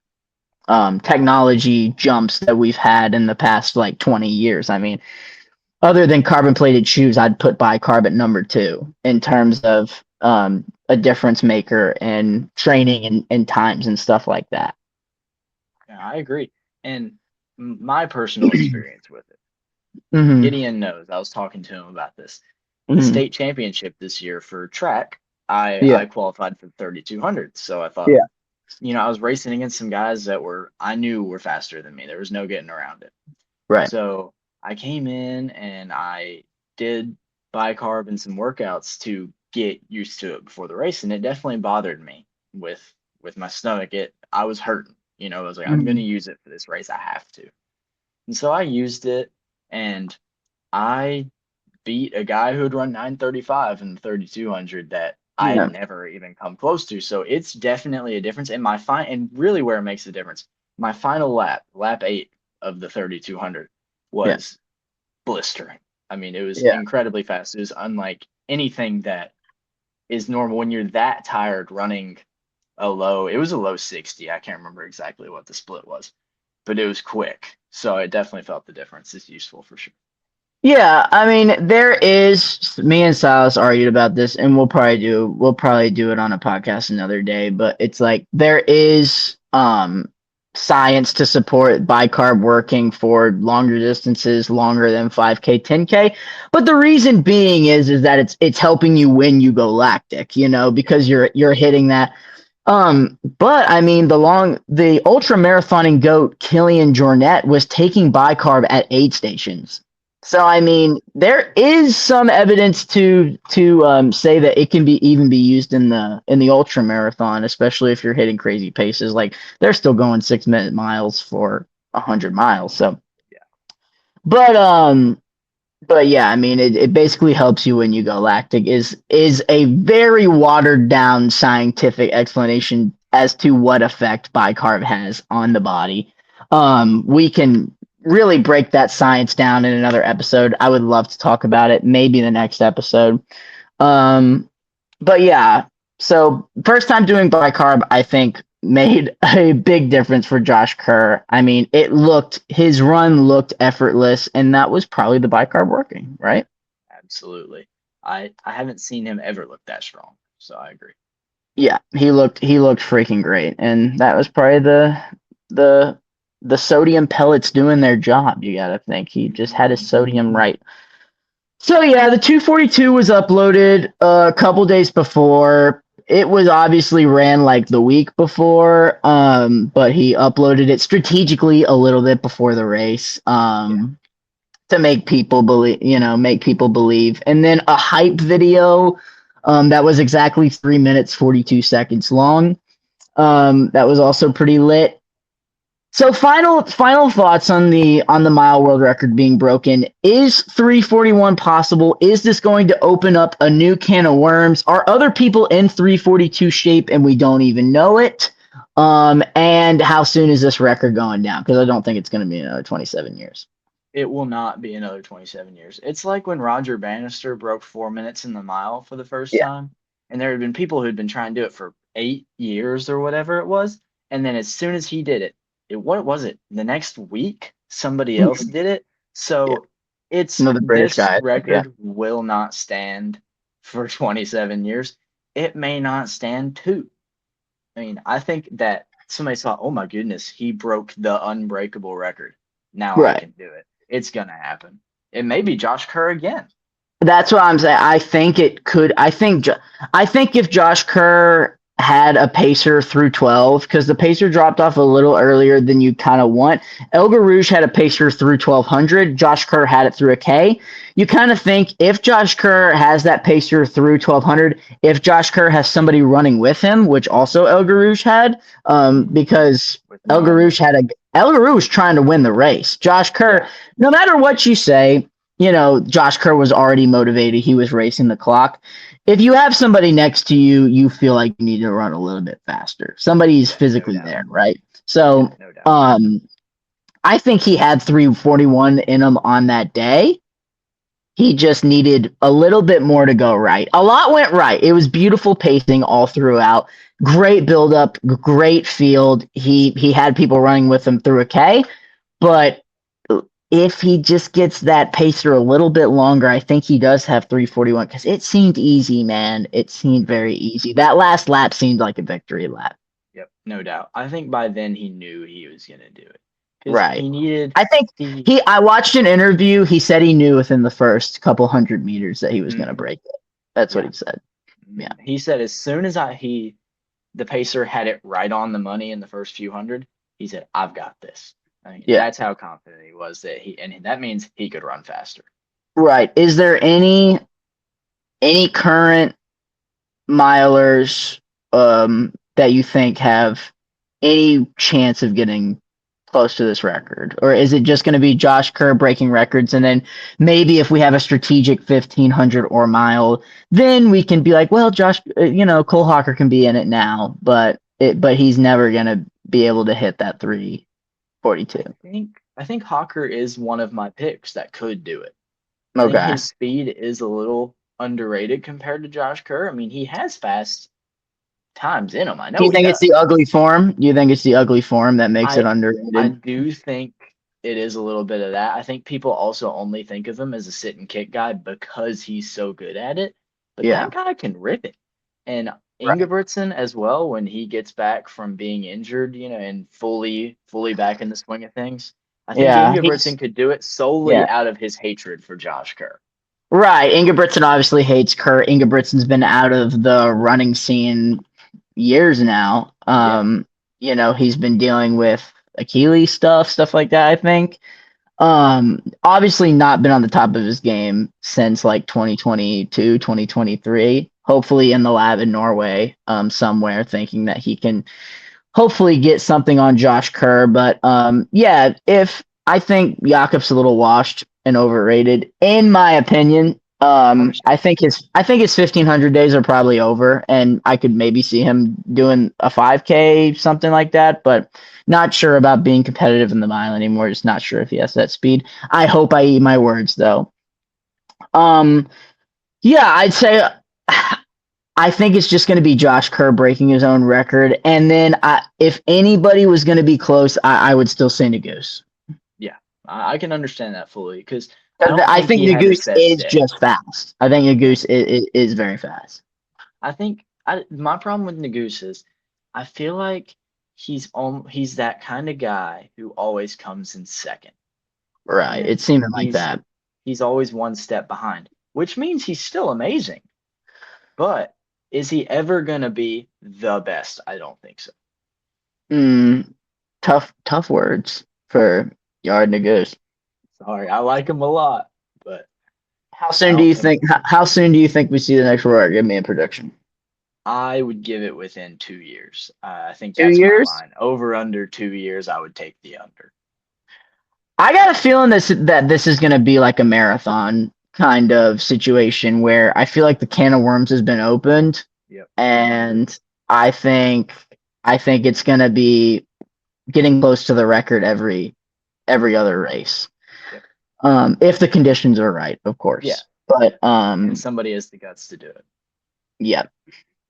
technology jumps that we've had in the past like 20 years. I mean, other than carbon plated shoes, I'd put bicarb at number two in terms of, a difference maker in training and times and stuff like that. Yeah, I agree. And my personal experience with it, Hmm. Gideon knows. I was talking to him about this. The Hmm. state championship this year for track, I Yeah. I qualified for 3200. So I thought, Yeah. I was racing against some guys that I knew were faster than me. There was no getting around it. Right. So I came in and I did bicarb and some workouts to get used to it before the race, and it definitely bothered me with my stomach. I was hurting. I was like, I'm gonna Hmm. use it for this race. I have to. And so I used it, and I beat a guy who had run 9:35 in the 3200 that I had Yeah. never even come close to. So it's definitely a difference. And really where it makes a difference, my final lap 8 of the 3200 Yeah. was blistering. I mean, it was Yeah. incredibly fast. It was unlike anything that is normal when you're that tired running it was a low 60. I can't remember exactly what the split was, but it was quick. So I definitely felt the difference. It's useful for sure. Yeah, I mean, there is, me and Silas argued about this, and we'll probably do it on a podcast another day. But it's like there is, science to support bicarb working for longer distances, longer than 5K, 10K. But the reason being is that it's helping you when you go lactic, Yeah. because you're hitting that. But I mean, the ultra marathoning goat Killian Jornet was taking bicarb at aid stations. So I mean, there is some evidence to say that it can even be used in the ultra marathon, especially if you're hitting crazy paces. Like, they're still going 6 minute miles for 100 miles. So, Yeah. but yeah, I mean, it basically helps you when you go lactic, is a very watered down scientific explanation as to what effect bicarb has on the body. We can really break that science down in another episode. I would love to talk about it, maybe the next episode. Um, but yeah, so first time doing bicarb, I think made a big difference for Josh Kerr. I mean, his run looked effortless, and that was probably the bicarb working, right? Absolutely. I haven't seen him ever look that strong, so I agree. Yeah, he looked freaking great, and that was probably the the sodium pellets doing their job. You gotta think he just had his sodium right. So yeah, the 242 was uploaded a couple days before. It was obviously ran like the week before, but he uploaded it strategically a little bit before the race, Yeah. to make people believe. And then a hype video, that was exactly 3 minutes 42 seconds long. That was also pretty lit. So final thoughts on the mile world record being broken. Is 341 possible? Is this going to open up a new can of worms? Are other people in 342 shape and we don't even know it? And how soon is this record going down? Because I don't think it's going to be another 27 years. It will not be another 27 years. It's like when Roger Bannister broke 4 minutes in the mile for the first Yeah. time, and there had been people who'd been trying to do it for 8 years or whatever it was, and then as soon as he did it, what was it? The next week, somebody else Mhm. did it. Yeah. So Another British this guy. Yeah. record will not stand for 27 years. it may not stand two. I mean, I think that somebody saw, oh my goodness, he broke the unbreakable record. Now I Right. can do it. It's gonna happen. It may be Josh Kerr again. That's what I'm saying. I think it could. I think if Josh Kerr had a pacer through 12, because the pacer dropped off a little earlier than you kind of want. El Garouge had a pacer through 1200. Josh Kerr had it through a K. You kind of think if Josh Kerr has that pacer through 1200, if Josh Kerr has somebody running with him, which also El Garouge had, because With Nani. El Garouge was trying to win the race. Josh Kerr, Yeah. no matter what you say, Josh Kerr was already motivated. He was racing the clock. If you have somebody next to you, you feel like you need to run a little bit faster. Somebody's Yeah, no physically doubt. there, right? Yeah, So, no doubt. I think he had 341 in him on that day. He just needed a little bit more to go right. A lot went right. It was beautiful pacing all throughout. Great buildup, great field. He had people running with him through a K, but if he just gets that pacer a little bit longer, I think he does have 341 because it seemed easy, man. It seemed Yep. very easy. That last lap seemed like a victory lap. Yep, no doubt. I think by then he knew he was gonna do it because Right. he needed I think he. I watched an interview. He said he knew within the first couple hundred meters that he was going to Mhm. break it. That's what Yeah. he said. Yeah. He said as soon as the pacer had it right on the money in the first few hundred, he said, "I've got this." I mean, Yeah. that's how confident he was that and that means he could run faster. Right. Is there any current milers that you think have any chance of getting close to this record? Or is it just going to be Josh Kerr breaking records? And then maybe if we have a strategic 1500 or mile, then we can be like, well, Josh, Cole Hawker can be in it now, but he's never going to be able to hit that 342. I think Hawker is one of my picks that could do it. I think Okay. his speed is a little underrated compared to Josh Kerr. I mean, he has fast times in him. I Do know you he think it's the does. ugly form? Do you think it's the ugly form that makes it I underrated? do think it is a little bit of that. I think people also only think of him as a sit and kick guy because he's so good at it. But Yeah. that guy can rip it. And Right. Ingebrigtsen as well, when he gets back from being injured, and fully back in the swing of things, I think Yeah. He's Ingebrigtsen could do it solely yeah. out of his hatred for Josh Kerr. Right. Ingebrigtsen obviously hates Kurt. Ingebrigtsen's been out of the running scene years now. Yeah. He's been dealing with Achilles stuff like that, I think. Obviously not been on the top of his game since like 2022, 2023. Hopefully in the lab in Norway, somewhere, thinking that he can hopefully get something on Josh Kerr. But yeah, if I think Jakob's a little washed and overrated, in my opinion. Understand. I think his 1500 days are probably over, and I could maybe see him doing a 5K something like that. But not sure about being competitive in the mile anymore. Just not sure if he has that speed. I hope I eat my words though. Um, yeah, I'd say I think it's just going to be Josh Kerr breaking his own record, and then if anybody was going to be close, I would still say Nagoose. Yeah. I can understand that fully because I don't I think think he has his Nagoose best is day. just fast. I think Yeah. Nagoose is very fast. I think my problem with Nagoose is I feel like he's that kind of guy who always comes in second. Right. It And seemed like he's that. he's always one step behind, which means he's still amazing. But is he ever gonna be the best? I don't think so. Mm, tough words for Yard Nagoose. Sorry, I like him a lot, but How I soon do don't you think think? How soon do you think we see the next roar? Give me a prediction. I would give it within 2 years. I think Two that's my years. line. Over under 2 years, I would take the under. I got a feeling that this is going to be like a marathon kind of situation where I feel like the can of worms has been opened, Yep, I agree. and I think I think it's going to be getting close to the record every other race. Yep. If the conditions are right, of Yeah, course. But and somebody has the guts to do it. yeah,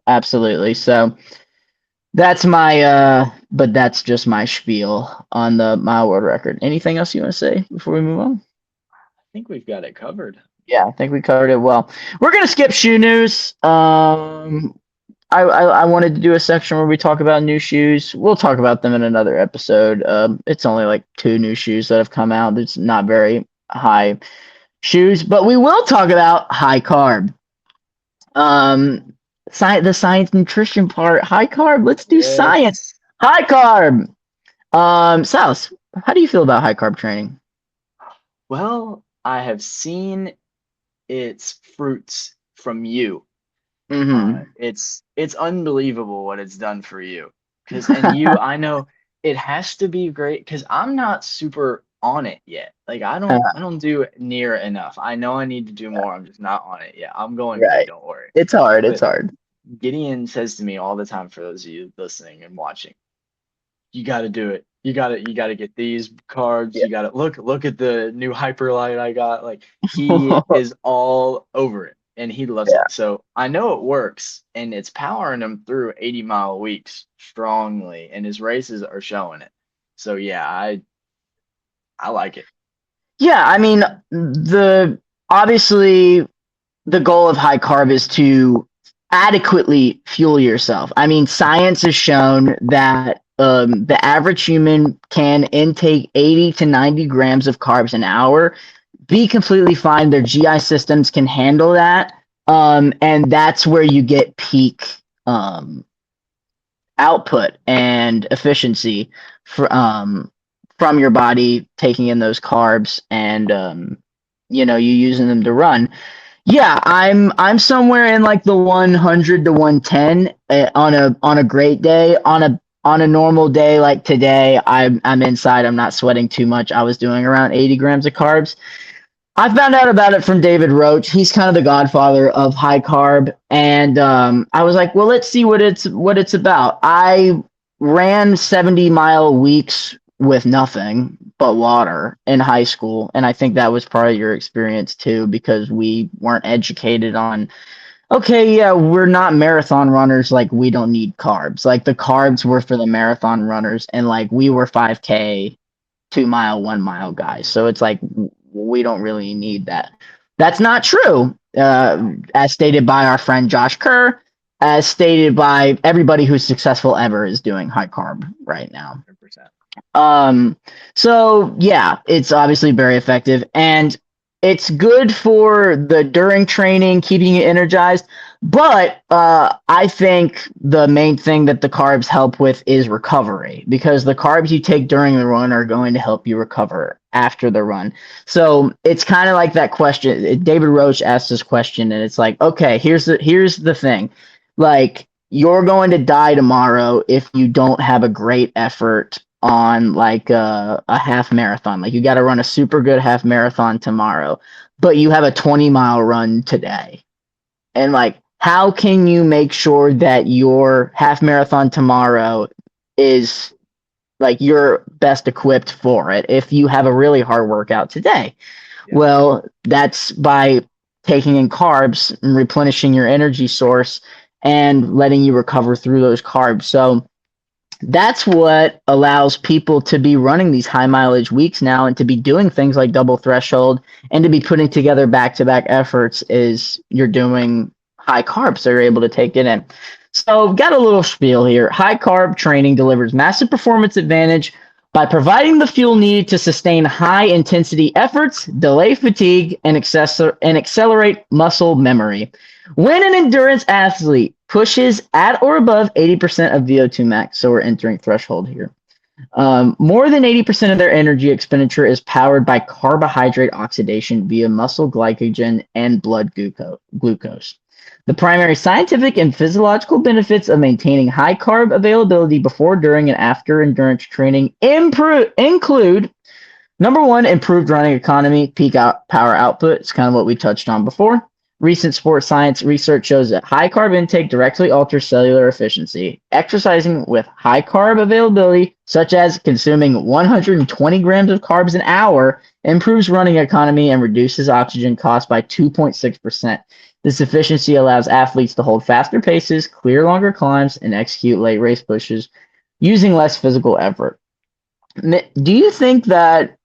absolutely. So but that's just my spiel on the mile world record. Anything else you want to say before we move on? I think we've got it covered. Yeah, I think we covered it well. We're gonna skip shoe news. I wanted to do a section where we talk about new shoes. We'll talk about them in another episode. It's only like two new shoes that have come out. It's not very high shoes, but we will talk about high carb. Um, the science nutrition part. High carb. Let's do science. Yes. High carb. Saus, how do you feel about high carb training? Well, I have seen its fruits from you. Mm-hmm. It's unbelievable what it's done for you. And you, I know it has to be great because I'm not super on it yet. Like I don't do near enough. I know I need to do more. I'm just not on it yet. I'm going to, Right. don't worry. It's hard. It's But hard. Gideon says to me all the time, for those of you listening and watching, you got to do it. You got to get these carbs. Yeah. You got to look at the new Hyperlight I got. Like he is all over it and he loves Yeah. it. So I know it works and it's powering him through 80-mile weeks strongly and his races are showing it. So yeah, I like it. Yeah. I mean, the obviously the goal of high carb is to adequately fuel yourself. I mean, science has shown that the average human can intake 80 to 90 grams of carbs an hour, be completely fine. Their GI systems can handle that. And that's where you get peak um, output and efficiency from your body taking in those carbs and you using them to run. Yeah, I'm somewhere in like the 100 to 110 on a great day. On a normal day like today, I'm inside. I'm not sweating too much. I was doing around 80 grams of carbs. I found out about it from David Roach. He's kind of the godfather of high carb, and I was like, well, let's see what it's about. I ran 70-mile weeks with nothing but water in high school, and I think that was probably your experience too, because we weren't educated on. Okay, yeah, we're not marathon runners. Like we don't need carbs. Like the carbs were for the marathon runners, and like we were 5K 2 mile, 1 mile guys. So it's like we don't really need that. That's not true, as stated by our friend Josh Kerr, as stated by everybody who's successful ever is doing high carb right now. 100%. Um, so yeah, it's obviously very effective and it's good for the during training, keeping you energized. But I think the main thing that the carbs help with is recovery because the carbs you take during the run are going to help you recover after the run. So it's kind of like that question. David Roach asked this question, and it's like, okay, here's the thing, like you're going to die tomorrow if you don't have a great effort on like a half marathon. Like you got to run a super good half marathon tomorrow, but you have a 20-mile run today. And like, how can you make sure that your half marathon tomorrow is like you're best equipped for it if you have a really hard workout today? Yeah. Well, that's by taking in carbs and replenishing your energy source and letting you recover through those carbs. So that's what allows people to be running these high mileage weeks now and to be doing things like double threshold and to be putting together back-to-back efforts is you're doing high carbs, so you're able to take it in. So got a little spiel here. High carb training delivers massive performance advantage by providing the fuel needed to sustain high intensity efforts, delay fatigue, and accelerate muscle memory. When an endurance athlete pushes at or above 80% of VO2 max, so we're entering threshold here, more than 80% of their energy expenditure is powered by carbohydrate oxidation via muscle glycogen and blood glucose. The primary scientific and physiological benefits of maintaining high carb availability before, during, and after endurance training include number one, improved running economy, peak power output. It's kind of what we touched on before. Recent sports science research shows that high carb intake directly alters cellular efficiency. Exercising with high carb availability, such as consuming 120 grams of carbs an hour, improves running economy and reduces oxygen costs by 2.6%. This efficiency allows athletes to hold faster paces, clear longer climbs, and execute late race pushes using less physical effort. Do you think that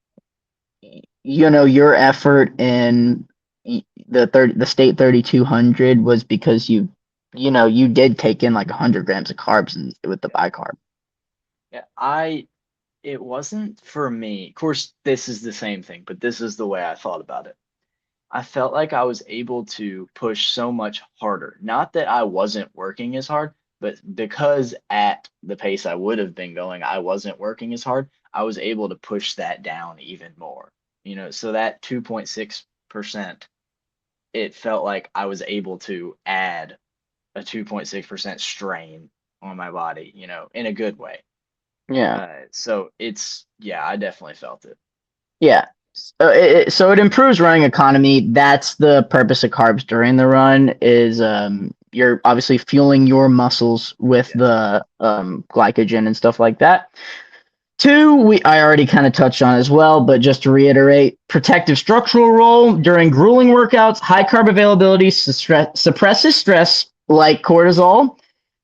your effort in the state 3200 was because you you did take in like 100 grams of carbs with the Yeah. bicarb. Yeah. It wasn't for me. Of course, this is the same thing, but this is the way I thought about it. I felt like I was able to push so much harder. Not that I wasn't working as hard, but because at the pace I would have been going, I wasn't working as hard, I was able to push that down even more. So that 2.6%, it felt like I was able to add a 2.6% strain on my body, in a good way. Yeah. So yeah, I definitely felt it. Yeah. So it improves running economy. That's the purpose of carbs during the run is you're obviously fueling your muscles with Yeah. the glycogen and stuff like that. Two, I already kind of touched on as well, but just to reiterate, protective structural role during grueling workouts, high carb availability suppresses stress like cortisol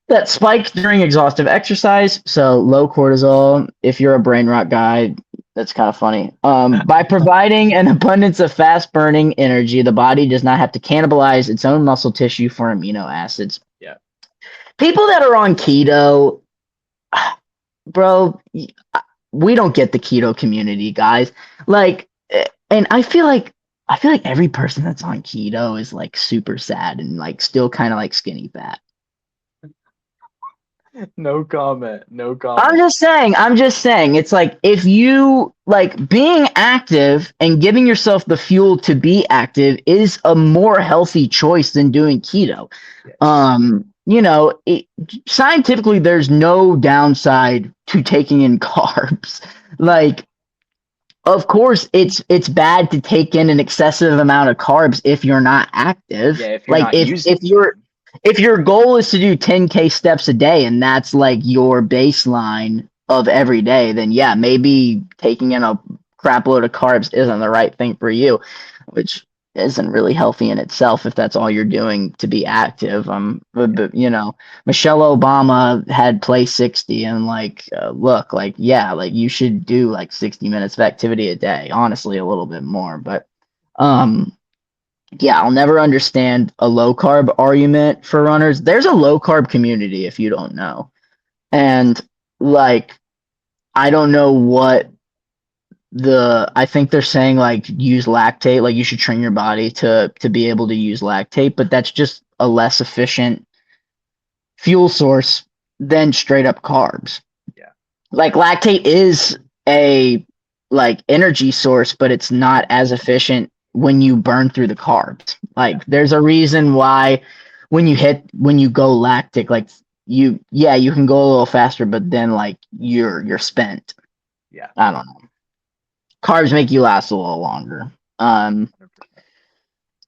that spike during exhaustive exercise. So low cortisol, if you're a brain rot guy, that's kind of funny. By providing an abundance of fast burning energy, the body does not have to cannibalize its own muscle tissue for amino acids. Yeah. People that are on keto, bro, we don't get the keto community, guys. Like, and I feel like every person that's on keto is like super sad and like still kind of like skinny fat. No comment. No I'm comment. just saying, it's like if you like being active and giving yourself the fuel to be active is a more healthy choice than doing keto. Yes. Scientifically, there's no downside to taking in carbs. Like, of course, it's bad to take in an excessive amount of carbs if you're not active. Yeah, if you're Like not using them. if your goal is to do 10K steps a day and that's like your baseline of every day, then yeah, maybe taking in a crap load of carbs isn't the right thing for you, which isn't really healthy in itself if that's all you're doing to be active. Yeah. Michelle Obama had play 60 and like look, like yeah, like you should do like 60 minutes of activity a day, honestly a little bit more, but um yeah, I'll never understand a low carb argument for runners. There's a low carb community if you don't know. And like I don't know what I think they're saying like use lactate, like you should train your body to be able to use lactate, but that's just a less efficient fuel source than straight up carbs. Yeah. Like lactate is a like energy source, but it's not as efficient when you burn through the carbs. Yeah. Like there's a reason why when you go lactic, like you can go a little faster, but then like you're spent. Yeah. I don't know. Carbs make you last a little longer. Um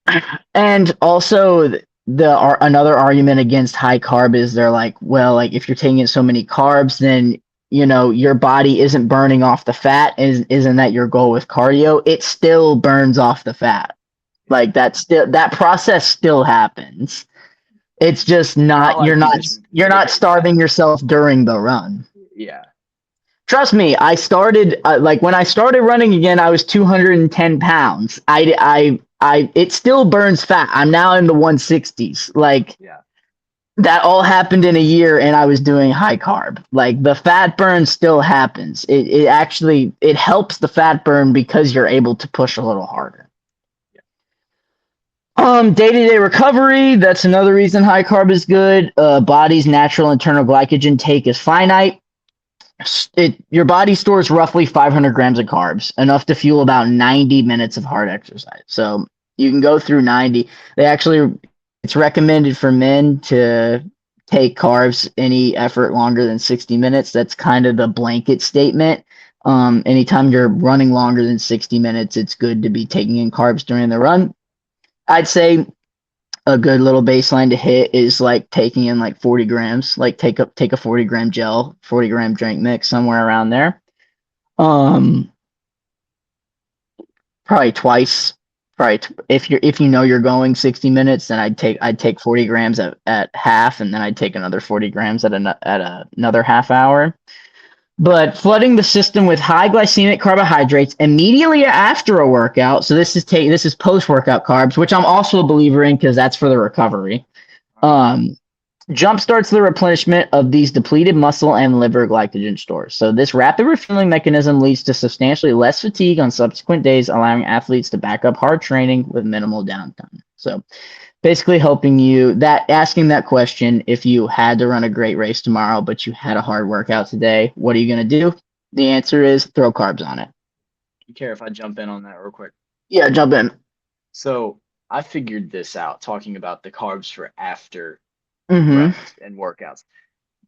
100%. and also another argument against high carb is they're like, well, like if you're taking in so many carbs, then your body isn't burning off the fat. Isn't that your goal with cardio? It still burns off the fat. Yeah. Like that process still happens. It's just It's not not like you just you're get not it fast. starving yourself during the run. Yeah. Trust me, I started like when I started running again, I was 210 pounds. It still burns fat. I'm now in the 160s. Like Yeah. that all happened in a year, and I was doing high carb. Like the fat burn still happens. It actually it helps the fat burn because you're able to push a little harder. Yeah. Day-to-day recovery. That's another reason high carb is good. Body's natural internal glycogen take is finite. Your body stores roughly 500 grams of carbs, enough to fuel about 90 minutes of hard exercise. So you can go through 90. It's recommended for men to take carbs any effort longer than 60 minutes. That's kind of the blanket statement. Anytime you're running longer than 60 minutes, it's good to be taking in carbs during the run. I'd say a good little baseline to hit is like taking in like 40 grams, like take a 40-gram gel, 40-gram drink mix, somewhere around there. Um, Probably twice. Probably if you know you're going 60 minutes, then I'd take 40 grams at half, and then I'd take another 40 grams another half hour. But flooding the system with high glycemic carbohydrates immediately after a workout. So this is post workout carbs, which I'm also a believer in because that's for the recovery. jumpstarts the replenishment of these depleted muscle and liver glycogen stores. So this rapid refueling mechanism leads to substantially less fatigue on subsequent days, allowing athletes to back up hard training with minimal downtime. So basically helping you that asking that question, if you had to run a great race tomorrow, but you had a hard workout today, what are you going to do? The answer is throw carbs on it. You care if I jump in on that real quick? Yeah, jump in. So I figured this out talking about the carbs for after Mm-hmm. runs and workouts.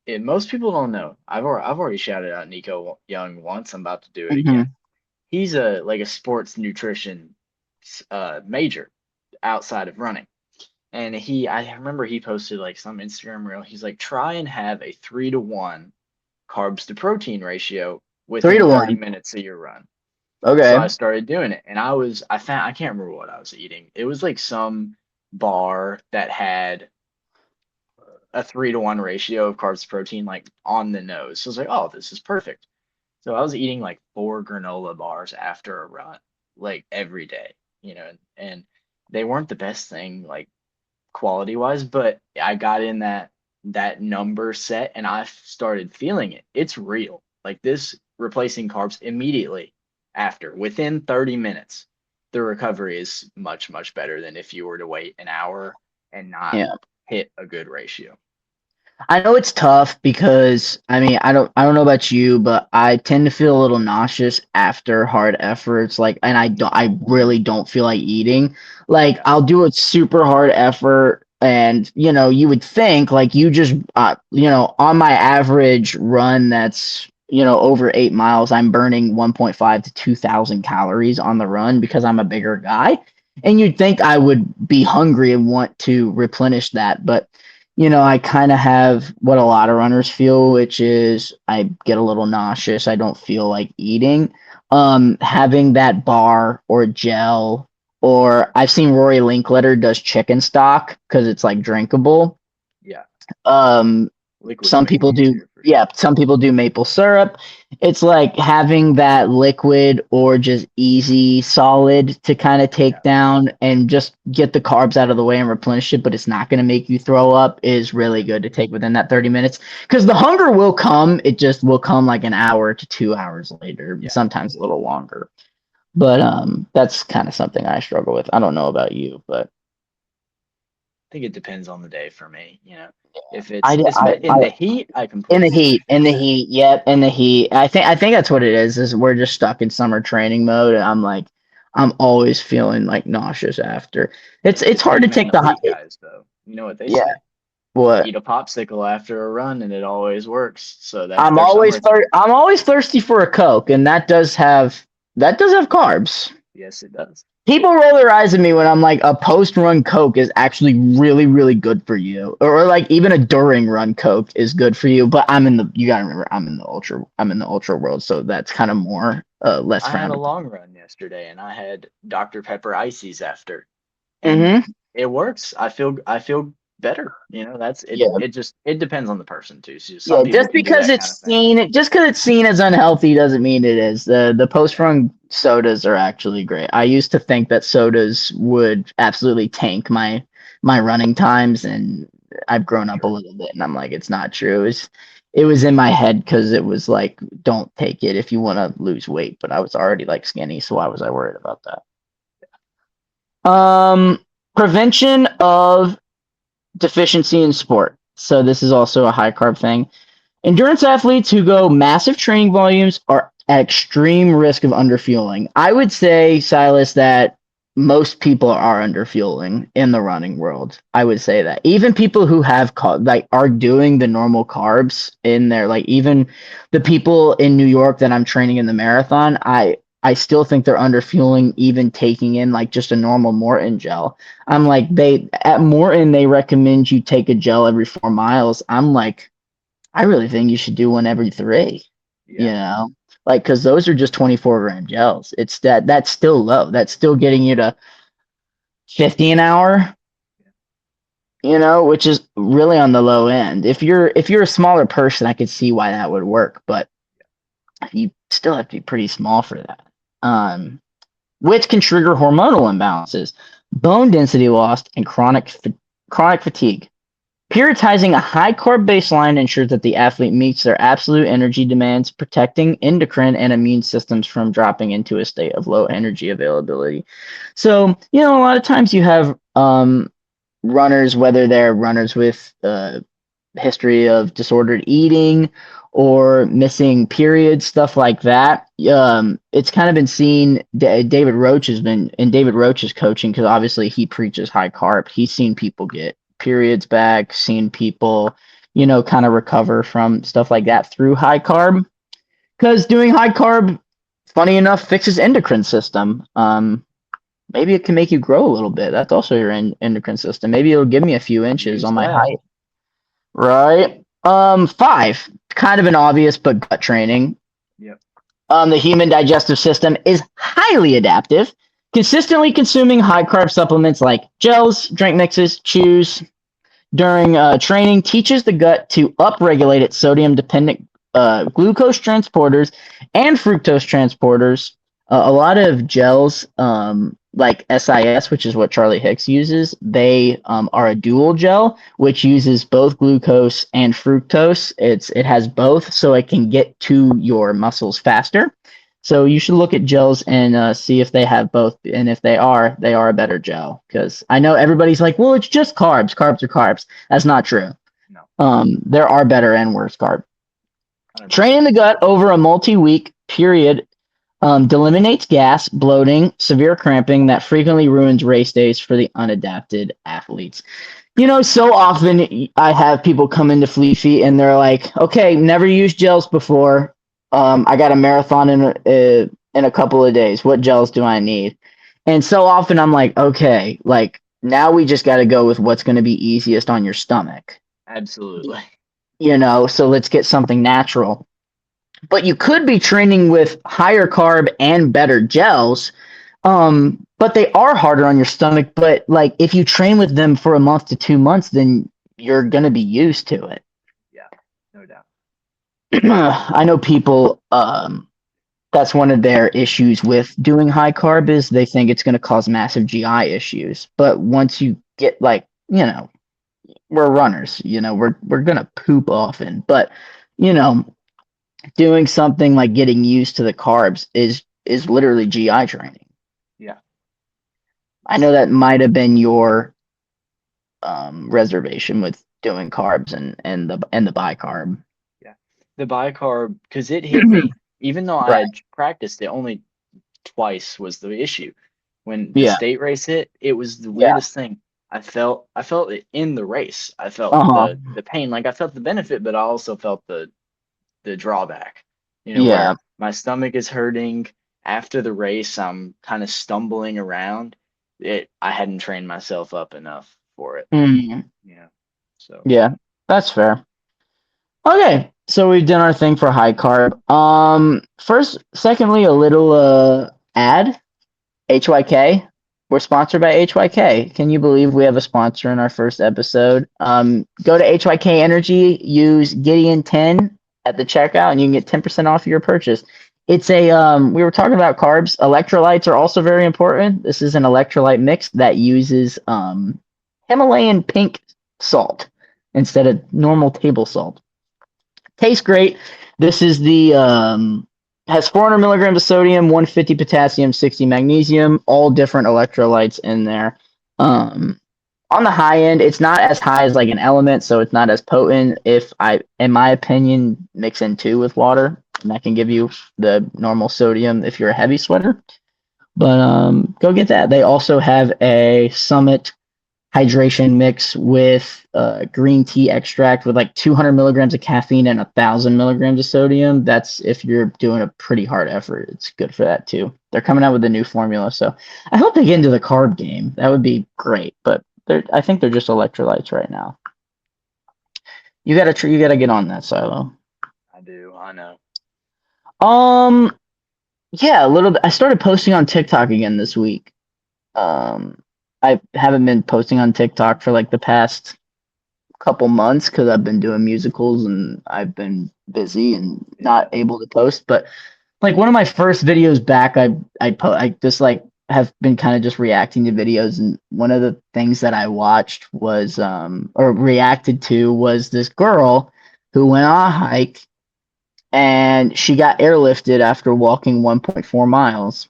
Most people don't know. I've already shouted out Nico Young once. I'm about to do it Mm-hmm. again. He's a sports nutrition major outside of running. And I remember he posted like some Instagram reel. He's like, try and have a 3-to-1 carbs to protein ratio Three within to 30 one. minutes of your run. So I Okay. started doing it, and I can't remember what I was eating. It was like some bar that had a 3-to-1 ratio of carbs to protein, like on the nose. So I was like, oh, this is perfect. So I was eating like 4 granola bars after a run, like every day, and they weren't the best thing, like quality wise, but I got in that number set and I started feeling it. It's real. Like this replacing carbs immediately after, within 30 minutes, the recovery is much, much better than if you were to wait an hour and not Yeah. hit a good ratio. I know it's tough because I mean I don't know about you, but I tend to feel a little nauseous after hard efforts. Like, and I really don't feel like eating. Like, Yeah. I'll do a super hard effort, and you would think like you just on my average run that's over 8 miles, I'm burning 1.5 to 2,000 calories on the run because I'm a bigger guy, and you'd think I would be hungry and want to replenish that, but I kind of have what a lot of runners feel, which is I get a little nauseous. I don't feel like eating. Having that bar or gel, or I've seen Rory Linkletter does chicken stock because it's like drinkable. Yeah. Um, Liquid some quick and people do, easier for yeah, sure. some people do maple syrup. It's like having that liquid or just easy solid to kind of take Yeah. down and just get the carbs out of the way and replenish it, but it's not going to make you throw up, is really Yeah. good to take within that 30 minutes, because the hunger will come. It just will come like an hour to 2 hours later, Yeah. sometimes a little longer. But that's kind of something I struggle with. I don't know about you, but Think it depends on the day for me, If I, it's I, in I, the heat, I completely in understand the that. heat, yep, in the heat. I think that's what it is we're just stuck in summer training mode, and I'm always feeling like nauseous after. It's It's hard like to take the elite guys, though. You know what they yeah, say? what Eat a popsicle after a run, and it always works. So that's their summer thing. I'm always thirsty for a Coke, and that does have carbs. Yes, it does. People roll their eyes at me when I'm like, a post run Coke is actually really, really good for you. Or like even a during run Coke is good for you. But you gotta remember, I'm in the ultra world, so that's kind of more less I had frowned a upon. long run yesterday, and I had Dr. Pepper ices after, and Mm-hmm. it works. I feel better. That's it. Yeah. It depends on the person too. So some Yeah, people can do that kind of thing. just because it's seen as unhealthy doesn't mean it is. The post Yeah, run sodas are actually great. I used to think that sodas would absolutely tank my running times, and I've grown up a true. little bit, and I'm like, it's not true. It was in my head because it was like, don't take it if you want to lose weight, but I was already like skinny, so why was I worried about that? Prevention of deficiency in sport. So this is also a high carb thing. Endurance athletes who go massive training volumes are at extreme risk of underfueling. I would say, Silas, that most people are underfueling in the running world. I would say that even people who have like are doing the normal carbs in there, like even the people in New York that I'm training in the marathon, I still think they're underfueling, even taking in like just a normal Morton gel. I'm like, they at Morton they recommend you take a gel every 4 miles. I'm like, I really think you should do one every three, you Yeah, know, like, because those are just 24 gram gels. That's still low. That's still getting you to 50 an hour, which is really on the low end. If you're a smaller person, I could see why that would work, but you still have to be pretty small for that. Um, which can trigger hormonal imbalances, bone density loss, and chronic fatigue. Prioritizing a high carb baseline ensures that the athlete meets their absolute energy demands, protecting endocrine and immune systems from dropping into a state of low energy availability. So, a lot of times you have runners, whether they're runners with history of disordered eating or missing periods, stuff like that. It's kind of been seen. David Roach has been in David Roach's coaching because obviously he preaches high carb. He's seen people get periods back, seen people, kind of recover from stuff like that through high carb. Because doing high carb, funny enough, fixes endocrine system. Maybe it can make you grow a little bit. That's also your endocrine system. Maybe it'll give me a few inches Use on my that. height. Right. Five, kind of an obvious, but gut training. Yep. The human digestive system is highly adaptive. Consistently consuming high carb supplements like gels, drink mixes, chews during training teaches the gut to upregulate its sodium dependent glucose transporters and fructose transporters. A lot of gels, like SIS, which is what Charlie Hicks uses, they are a dual gel, which uses both glucose and fructose. It has both, so it can get to your muscles faster. So you should look at gels and see if they have both, and if they are a better gel. Because I know everybody's like, well, it's just carbs. Carbs are carbs. That's not true. No. There are better and worse carbs. 100%. Training the gut over a multi-week period eliminates gas, bloating, severe cramping that frequently ruins race days for the unadapted athletes. So often I have people come into Fleet Feet and they're like, okay, never used gels before. I got a marathon in a couple of days. What gels do I need? And so often I'm like, okay, like now we just got to go with what's going to be easiest on your stomach. Absolutely. So let's get something natural. But you could be training with higher carb and better gels, but they are harder on your stomach. But like if you train with them for a month to 2 months, then you're gonna be used to it. Yeah, no doubt. I know people. That's one of their issues with doing high carb is they think it's going to cause massive GI issues. But once you get we're runners. We're gonna poop often, but doing something like getting used to the carbs is literally GI training. Yeah. I know that might have been your reservation with doing carbs and the bicarb. Yeah. The bicarb, because it hit me, even though I Right. had practiced it only twice was the issue. When the Yeah. state race hit, it was the Yeah. weirdest thing. I felt it in the race. I felt Uh-huh. the pain. Like I felt the benefit, but I also felt the drawback. Yeah. Where my stomach is hurting after the race, I'm kind of stumbling around. I hadn't trained myself up enough for it. Mm. Yeah. So Yeah. That's fair. Okay. So we've done our thing for high carb. Secondly, a little ad. HYK. We're sponsored by HYK. Can you believe we have a sponsor in our first episode? Go to HYK Energy, use Gideon10 at the checkout, and you can get 10% off your purchase. It's we were talking about carbs. Electrolytes are also very important. This is an electrolyte mix that uses Himalayan pink salt instead of normal table salt. Tastes great. This is the has 400 milligrams of sodium, 150 potassium, 60 magnesium, all different electrolytes in there. On the high end, it's not as high as like an element, so it's not as potent. In my opinion, mix in 2 with water, and that can give you the normal sodium if you're a heavy sweater. But go get that. They also have a Summit hydration mix with green tea extract with like 200 milligrams of caffeine and 1,000 milligrams of sodium. That's if you're doing a pretty hard effort. It's good for that too. They're coming out with a new formula, so I hope they get into the carb game. That would be great, but I think they're just electrolytes right now. You gotta get on that, Silo. I do. I know. Yeah, a little bit. I started posting on TikTok again this week. I haven't been posting on TikTok for like the past couple months because I've been doing musicals and I've been busy and not able to post. But like one of my first videos back, I just like have been kind of just reacting to videos, and one of the things that I watched was or reacted to was this girl who went on a hike and she got airlifted after walking 1.4 miles,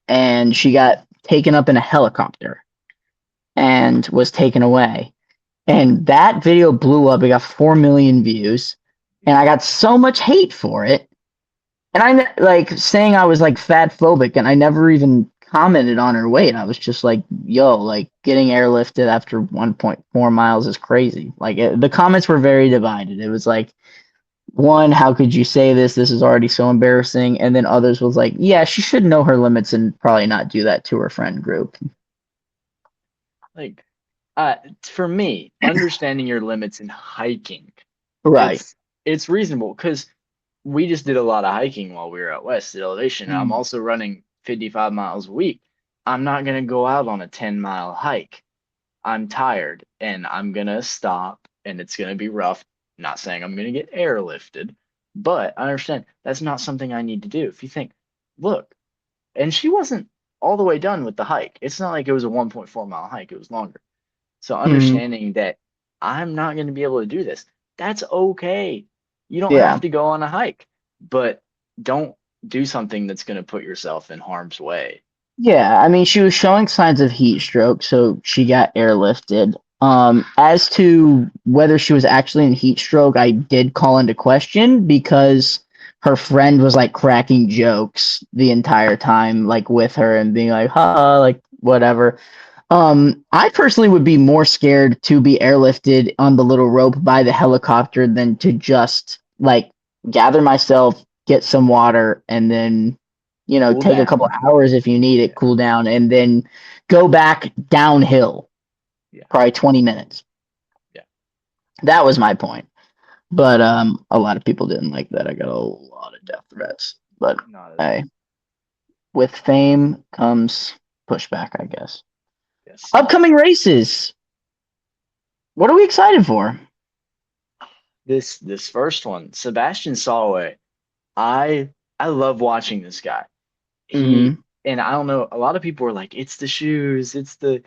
and she got taken up in a helicopter and was taken away. And that video blew up. It got 4 million views, and I got so much hate for it. And I'm like saying I was like fat phobic, and I never even commented on her weight. I was just like, yo, like getting airlifted after 1.4 miles is crazy. Like the comments were very divided. It was like, one, how could you say this? This is already so embarrassing. And then others was like, yeah, she should know her limits and probably not do that to her friend group. Like, for me, understanding your limits in hiking, Right. it's reasonable because we just did a lot of hiking while we were at West at elevation. And I'm Mm. also running 55 miles a week. I'm not gonna go out on a 10-mile hike. I'm tired and I'm gonna stop and it's gonna be rough. Not saying I'm gonna get airlifted, but I understand that's not something I need to do. If you think, look, and she wasn't all the way done with the hike. It's not like it was a 1.4-mile hike, it was longer. So Mm. understanding that I'm not going to be able to do this, that's okay. You don't have Yeah. to go on a hike, but don't do something that's going to put yourself in harm's way. Yeah, I mean, she was showing signs of heat stroke, so she got airlifted. As to whether she was actually in heat stroke, I did call into question because her friend was like cracking jokes the entire time, like with her and being like, "Ha, like whatever." I personally would be more scared to be airlifted on the little rope by the helicopter than to just like gather myself, get some water, and then Cool take a couple down. hours if you need it, Yeah. cool down, and then go back downhill, Yeah. probably 20 minutes. Yeah. That was my point. But a lot of people didn't like that. I got a lot of death threats. But Not at hey, all. with fame comes pushback, I guess. Yes. Upcoming races. What are we excited for? This first one, Sebastian Solway. I I love watching this guy. He Mm-hmm. and I don't know, a lot of people are like, it's the shoes, it's the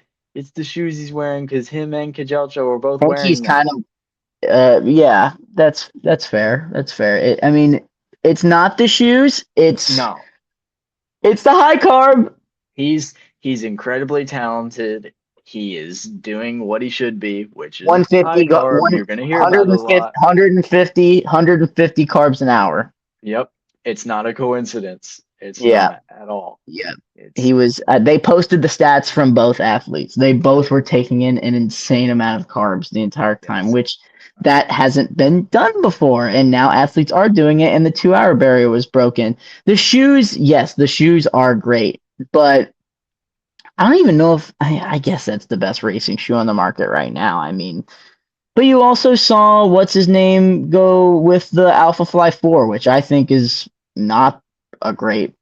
shoes he's wearing because him and Cajelcho are both I think he's wearing them. kind of yeah, that's fair. That's fair. I mean, it's not the shoes, No, it's the high carb. he's incredibly talented. He is doing what he should be, which is high 150 carb. You're gonna hear about it a lot. 150 carbs an hour. Yep, it's not a coincidence. It's Yeah, not at all. yeah. It's He was. They posted the stats from both athletes. They both were taking in an insane amount of carbs the entire time, yes. which that hasn't been done before. And now athletes are doing it, and the 2 hour barrier was broken. The shoes, yes, the shoes are great, but I don't even know if I guess that's the best racing shoe on the market right now. I mean, but you also saw what's his name go with the Alpha Fly 4, which I think is not a great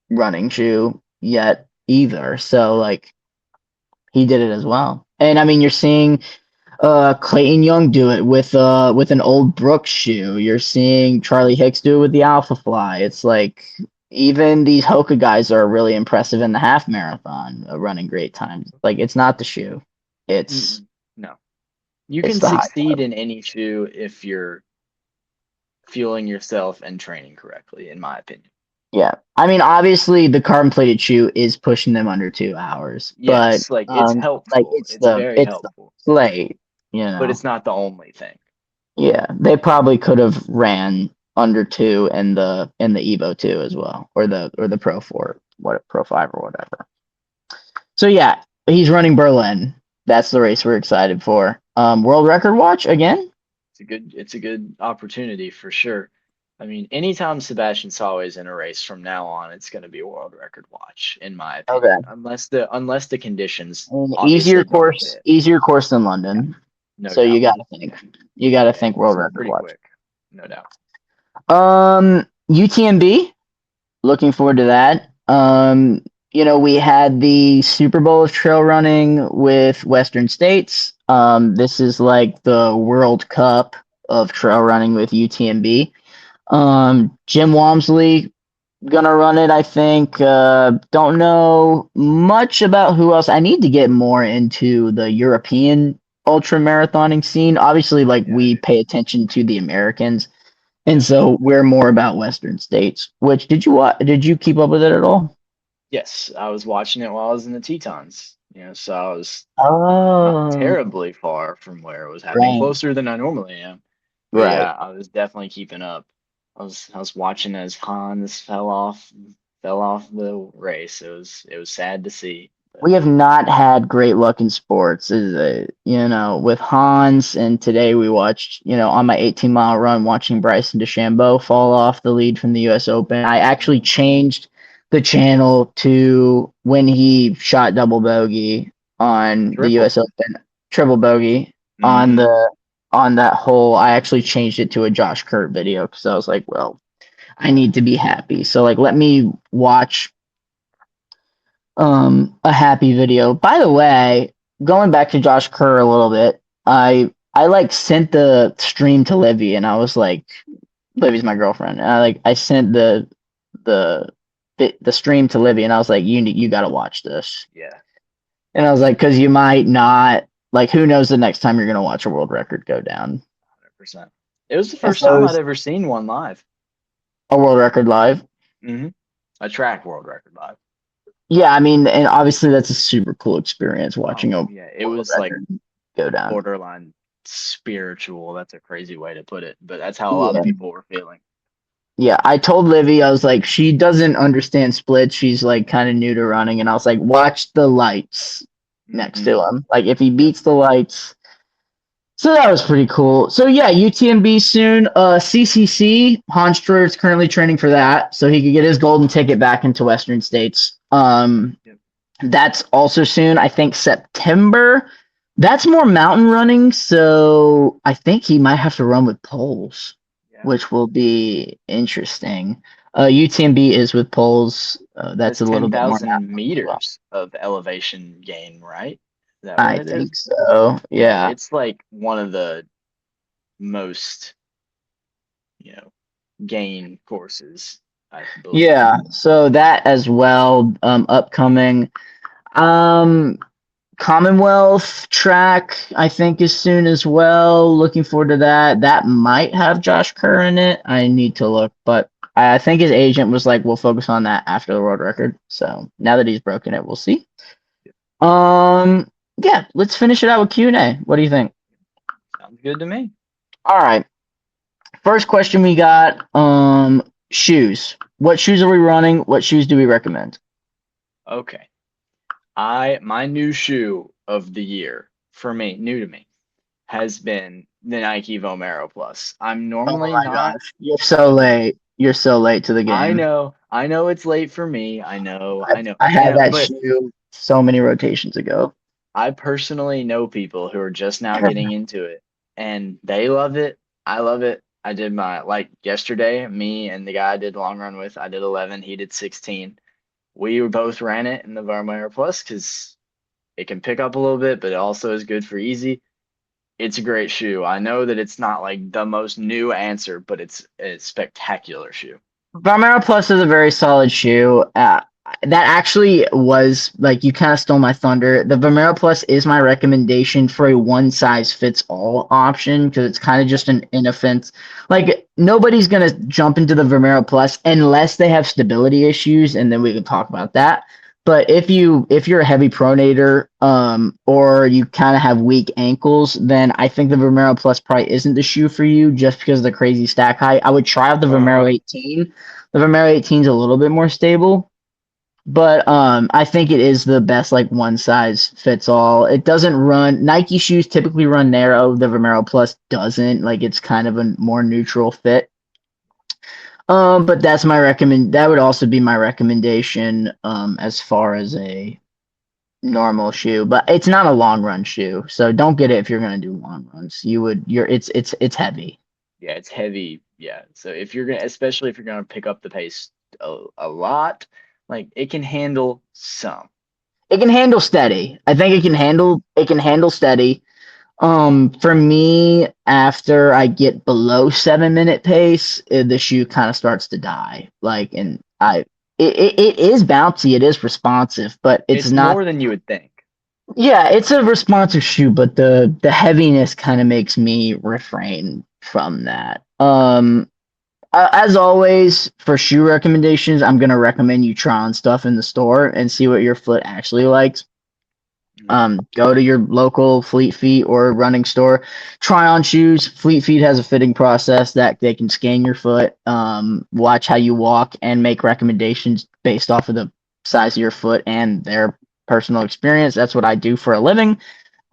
running shoe yet either. So like he did it as well. And I mean you're seeing Clayton Young do it with an old Brooks shoe. You're seeing Charlie Hicks do it with the Alpha Fly. It's like even these Hoka guys are really impressive in the half marathon, running great times. Like it's not the shoe. It's Mm-mm, no. You it's can the high succeed carb. in any shoe if you're fueling yourself and training correctly, in my opinion. Yeah. I mean, obviously the carbon plated shoe is pushing them under 2 hours, but Yes, like it's like helpful. it's It's the very it's the helpful, plate, you but know. it's not the only thing. Yeah, they probably could have ran under 2 in the Evo 2 as well, or the Pro 4, what Pro 5 or whatever. So yeah, he's running Berlin. That's the race we're excited for. World record watch again? It's a good opportunity for sure. I mean, anytime Sebastian Sawe is in a race from now on, it's going to be a world record watch, in my opinion, Okay. unless the conditions And obviously don't fit. easier course than Yeah, London. no So doubt. you got to Yeah, think world it's record pretty watch. quick, no doubt. UTMB, looking forward to that. We had the Super Bowl of trail running with Western States. This is like the World Cup of trail running with UTMB. Jim Walmsley Gonna run it, I think. Don't know much about who else. I need to get more into the European ultra marathoning scene. Obviously, like Yeah, we pay attention to the Americans, and yeah. so we're more about Western states. Which did you keep up with it at all? Yes, I was watching it while I was in the Tetons. So I was not Oh, terribly far from where it was happening, right, closer than I normally am. But right. yeah, I was definitely keeping up. I was watching as Hans fell off the race. It was sad to see. But We have not had great luck in sports, is it? With Hans, and today we watched, on my 18-mile run, watching Bryson DeChambeau fall off the lead from the U.S. Open. I actually oh, changed the channel to when he shot double bogey on the triple. U.S. Open, triple bogey on Mm-hmm. the on that hole. I actually changed it to a Josh Kerr video because I was like, well, I need to be happy. So like, let me watch a happy video. By the way, going back to Josh Kerr a little bit, I like sent the stream to Livy and I was like, Livy's my girlfriend. And I sent the the stream to Livy and I was like, you got to watch this. Yeah, And I was like, because you might not, like, who knows the next time you're gonna watch a world record go down. 100%. It was the And first so time I'd it's ever seen one live. a world record live. Mm-hmm. A track world record live. Yeah, I mean, and obviously that's a super cool experience watching Oh, a yeah. It world was like record go down. borderline spiritual. That's a crazy way to put it, but that's how a lot of Yeah. people were feeling. Yeah, I told Livy, I was like, she doesn't understand splits. She's like kind of new to running. And I was like, watch the lights next Mm-hmm. to him. Like, if he Yep. beats the lights. So that was pretty cool. So, yeah, UTMB soon. CCC, Honstra is currently training for that. So he could get his golden ticket back into Western States. Yep. That's also soon. I think September. That's more mountain running. So I think he might have to run with poles, Yeah. which will be interesting. UTMB is with poles. That's That's a little bit more 10,000 mountain as well. meters of elevation gain, right? Is that what I it is? think so. Yeah, Yeah. it's like one of the most, you know, gain courses, I believe. Yeah. So that as well. Upcoming. Um, Commonwealth track, I think, is soon as well. Looking forward to that. That might have Josh Kerr in it. I need to look, but I think his agent was like, "We'll focus on that after the world record." So now that he's broken it, we'll see. Um, yeah, let's finish it out with Q&A. What do you think? Sounds good to me. All right. First question we got. Shoes. What shoes are we running? What shoes do we recommend? Okay. My new shoe of the year for me, new to me, has been the Nike Vomero Plus. I'm Oh normally my not. gosh, you're so late. You're so late to the game. I know it's late for me. I know. I had that But shoe so many rotations ago. I personally know people who are just now getting into it and they love it. I love it. I did my, like yesterday, me and the guy I did long run with, I did 11, he did 16. We both ran it in the Vomero Plus because it can pick up a little bit, but it also is good for easy. It's a great shoe. I know that it's not like the most new answer, but it's a spectacular shoe. Vomero Plus is a very solid shoe. That actually was like you kind of stole my thunder. The Vomero Plus is my recommendation for a one size fits all option because it's kind of just an inoffense. Like nobody's gonna jump into the Vomero Plus unless they have stability issues, and then we can talk about that. But if you're a heavy pronator, or you kind of have weak ankles, then I think the Vomero Plus probably isn't the shoe for you just because of the crazy stack height. I would try out the Vomero Uh-huh. 18. The Vomero 18 is a little bit more stable, but I think it is the best like one size fits all. It doesn't run Nike shoes typically run narrow. The Vomero Plus doesn't. Like it's kind of a more neutral fit. But that's my recommend. That would also be my recommendation. As far as a normal shoe, but it's not a long run shoe. So don't get it if you're gonna do long runs. It's heavy. Yeah, it's heavy. Yeah. So if you're gonna, especially if you're gonna pick up the pace a lot, like it can handle some. It can handle steady. I think it can handle steady. For me, after I get below 7 minute pace, the shoe kind of starts to die. Like, and I it is bouncy, it is responsive, but it's It's not. more than you would think. Yeah, it's a responsive shoe, but the heaviness kind of makes me refrain from that. As always, for shoe recommendations, I'm gonna recommend you try on stuff in the store and see what your foot actually likes. Mhm. Go to your local Fleet Feet or running store, try on shoes. Fleet Feet has a fitting process that they can scan your foot, watch how you walk, and make recommendations based off of the size of your foot and their personal experience. That's what I do for a living.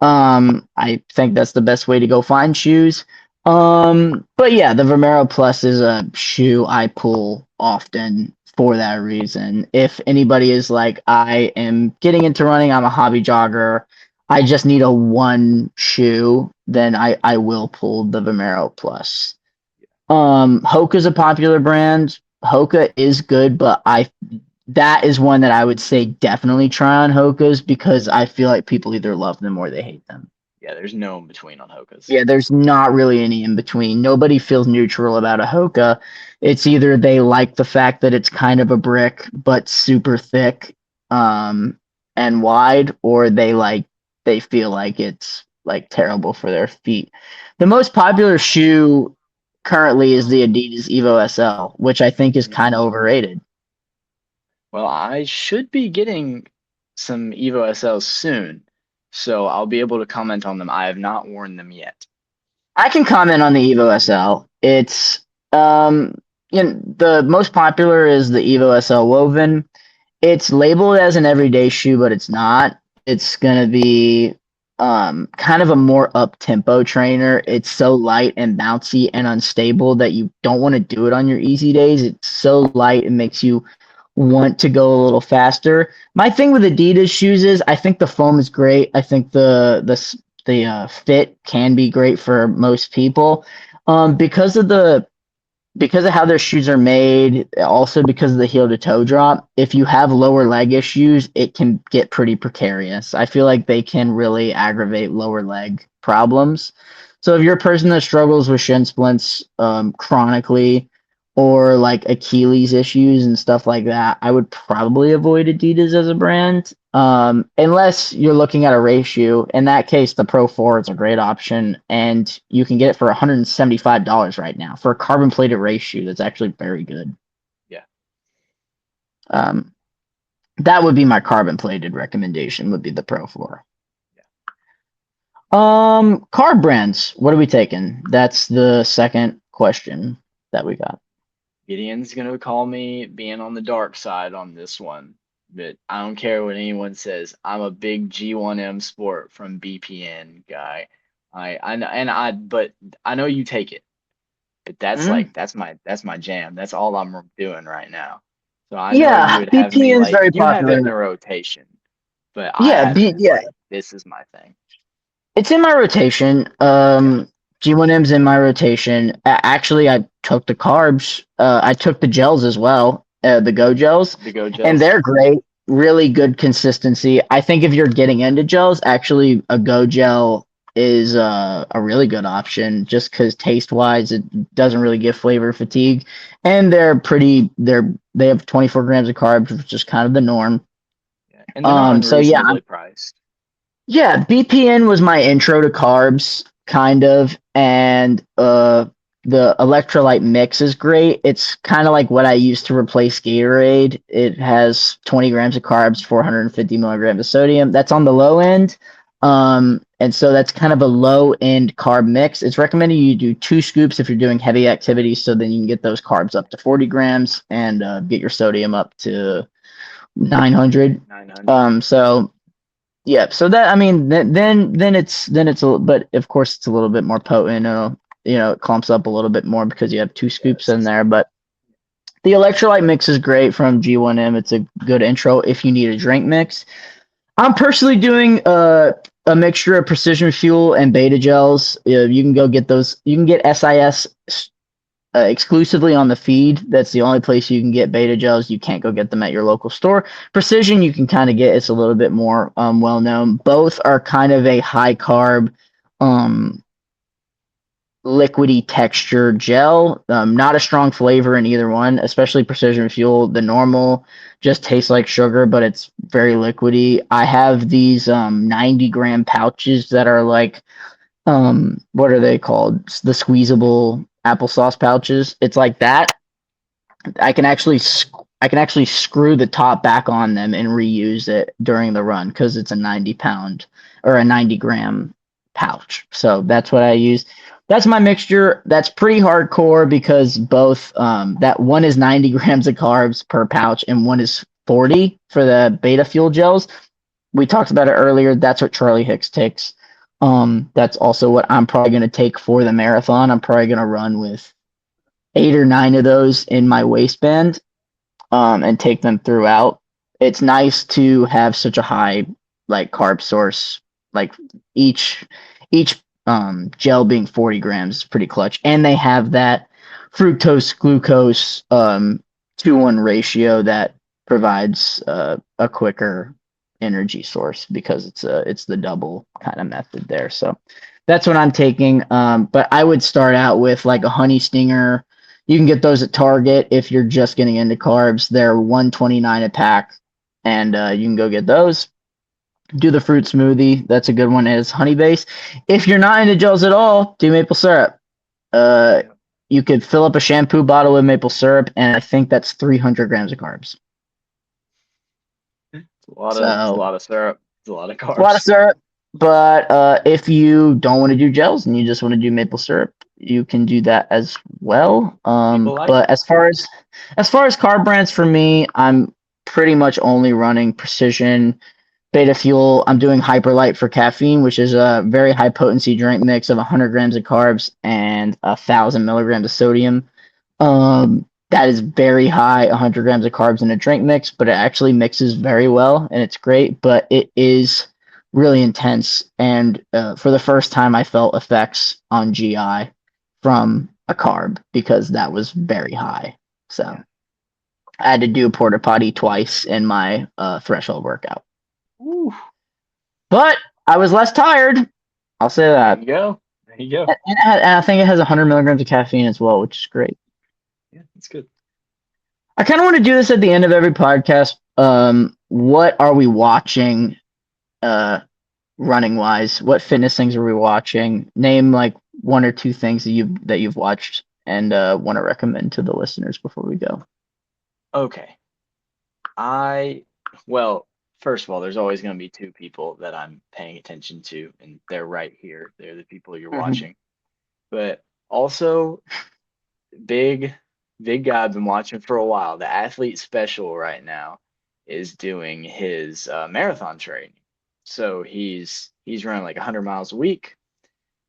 I think that's the best way to go find shoes. But yeah, the Vomero Plus is a shoe I pull often for that reason. If anybody is like, I am getting into running, I'm a hobby jogger, I just need a one shoe, then I will pull the Vomero Plus. Hoka's a popular brand. Hoka is good, but I that is one that I would say definitely try on Hoka's because I feel like people either love them or they hate them. Yeah, there's no in between on Hokas. Yeah, there's not really any in between. Nobody feels neutral about a Hoka. It's either they like the fact that it's kind of a brick but super thick and wide, or they feel like it's like terrible for their feet. The most popular shoe currently is the Adidas Evo SL, which I think is Mhm. kind of overrated. Well, I should be getting some Evo SLs soon, so I'll be able to comment on them. I have not worn them yet. I can comment on the Evo SL. It's the most popular is the Evo SL woven. It's labeled as an everyday shoe, but it's not. It's gonna be kind of a more up tempo trainer. It's so light and bouncy and unstable that you don't want to do it on your easy days. It's so light it makes you want to go a little faster. My thing with Adidas shoes is I think the foam is great. I think the fit can be great for most people. Because of how their shoes are made, also because of the heel to toe drop, if you have lower leg issues, it can get pretty precarious. I feel like they can really aggravate lower leg problems. So if you're a person that struggles with shin splints chronically or like Achilles issues and stuff like that, I would probably avoid Adidas as a brand. Unless you're looking at a race shoe. In that case, the Pro 4 is a great option, and you can get it for $175 right now for a carbon plated race shoe that's actually very good. Yeah. Um, that would be my carbon plated recommendation, would be the Pro 4. Yeah. Carb brands, what are we taking? That's the second question that we got. Gideon's gonna call me being on the dark side on this one, but I don't care what anyone says. I'm a big G1M Sport from BPN guy. But I know you take it, but that's Mm, like that's my jam. That's all I'm doing right now. So I know you yeah, would have me BPN is like very you have it in popular. the rotation, but I Yeah, have it as yeah, like this is my thing. it's in my rotation. Yeah, G1M's in my rotation. Actually, I took the carbs. I took the gels as well, the Go gels, the Go and gels. they're great. Really good consistency. I think if you're getting into gels, actually, a Go gel is a really good option just because taste wise, it doesn't really give flavor fatigue, and they have 24 grams of carbs, which is kind of the norm. Yeah, and they're not So yeah, unreasonably priced. yeah, BPN was my intro to carbs, kind of, and the electrolyte mix is great. It's kind of like what I use to replace Gatorade. It has 20 grams of carbs, 450 milligrams of sodium. That's on the low end. And so that's kind of a low end carb mix. It's recommended you do 2 scoops if you're doing heavy activities, so then you can get those carbs up to 40 grams and get your sodium up to 900. 900. So yeah, so that I mean then it's but of course it's a little bit more potent. It clumps up a little bit more because you have 2 scoops in Yes. there. But the electrolyte mix is great from G1M. It's a good intro if you need a drink mix. I'm personally doing a mixture of precision fuel and beta gels. You can go get those. You can get SIS exclusively on the feed. That's the only place you can get beta gels. You can't go get them at your local store. Precision, you can kind of get. It's a little bit more well known. Both are kind of a high carb, um, liquidy texture gel. Not a strong flavor in either one, especially Precision Fuel. The normal just tastes like sugar, but it's very liquidy. I have these 90-gram pouches that are like what are they called? The squeezable applesauce pouches. It's like that. I can actually I can actually screw the top back on them and reuse it during the run because it's a 90-pound or a 90-gram pouch. So that's what I use. That's my mixture. That's pretty hardcore because both that one is 90 grams of carbs per pouch and one is 40 for the beta fuel gels. We talked about it earlier. That's what Charlie Hicks takes. That's also what I'm probably going to take for the marathon. I'm probably going to run with 8 or 9 of those in my waistband, and take them throughout. It's nice to have such a high like carb source. Like each each gel being 40 grams is pretty clutch, and they have that fructose glucose 2:1 ratio that provides a quicker energy source because it's the double kind of method there. So that's what I'm taking. But I would start out with like a honey stinger. You can get those at Target if you're just getting into carbs. They're 129 a pack, and you can go get those. Do the fruit smoothie. That's a good one. It's honey based. If you're not into gels at all, do maple syrup. Uh, you could fill up a shampoo bottle with maple syrup, and I think that's 300 grams of carbs. It's a So lot of syrup. It's a lot of it's a lot of carbs. syrup. But if you don't want to do gels and you just want to do maple syrup, you can do that as well. People like But it. as far as carb brands for me, I'm pretty much only running Precision, Beta Fuel. I'm doing Hyperlight for caffeine, which is a very high potency drink mix of 100 grams of carbs and 1,000 milligrams of sodium. That is very high, 100 grams of carbs in a drink mix, but it actually mixes very well and it's great, but it is really intense. And for the first time, I felt effects on GI from a carb because that was very high. So Yeah. I had to do a porta potty twice in my threshold workout, Woo. but I was less tired. I'll say There that. you go. There you go. And I think it has 100 milligrams of caffeine as well, which is great. Yeah, that's good. I kind of want to do this at the end of every podcast. What are we watching, running wise? What fitness things are we watching? Name like 1 or 2 things that you've watched and want to recommend to the listeners before we go. Okay. I, well, first of all, there's always going to be two people that I'm paying attention to, and they're right here. They're the people you're Mhm. watching. But also, big, big guy I've been watching for a while. The athlete special right now is doing his marathon training. So he's running like 100 miles a week.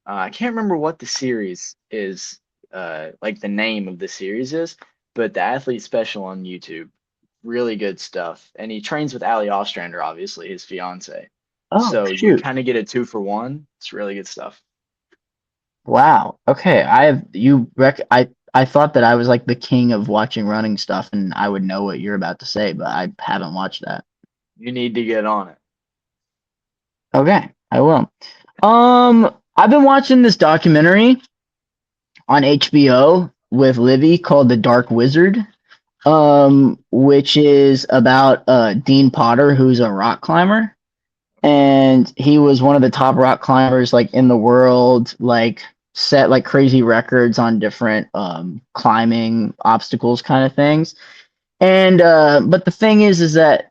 I can't remember what the series is, like the name of the series is, but the athlete special on YouTube, really good stuff. And he trains with Ali Ostrander, obviously his fiance. Oh So you shoot! kind of get a 2 for 1. It's really good stuff. Wow. Okay. I thought that I was like the king of watching running stuff, and I would know what you're about to say, but I haven't watched that. You need to get on it. Okay, I will. I've been watching this documentary on HBO with Livy called The Dark Wizard, which is about Dean Potter, who's a rock climber, and he was one of the top rock climbers like in the world, like set like crazy records on different climbing obstacles kind of things. And but the thing is that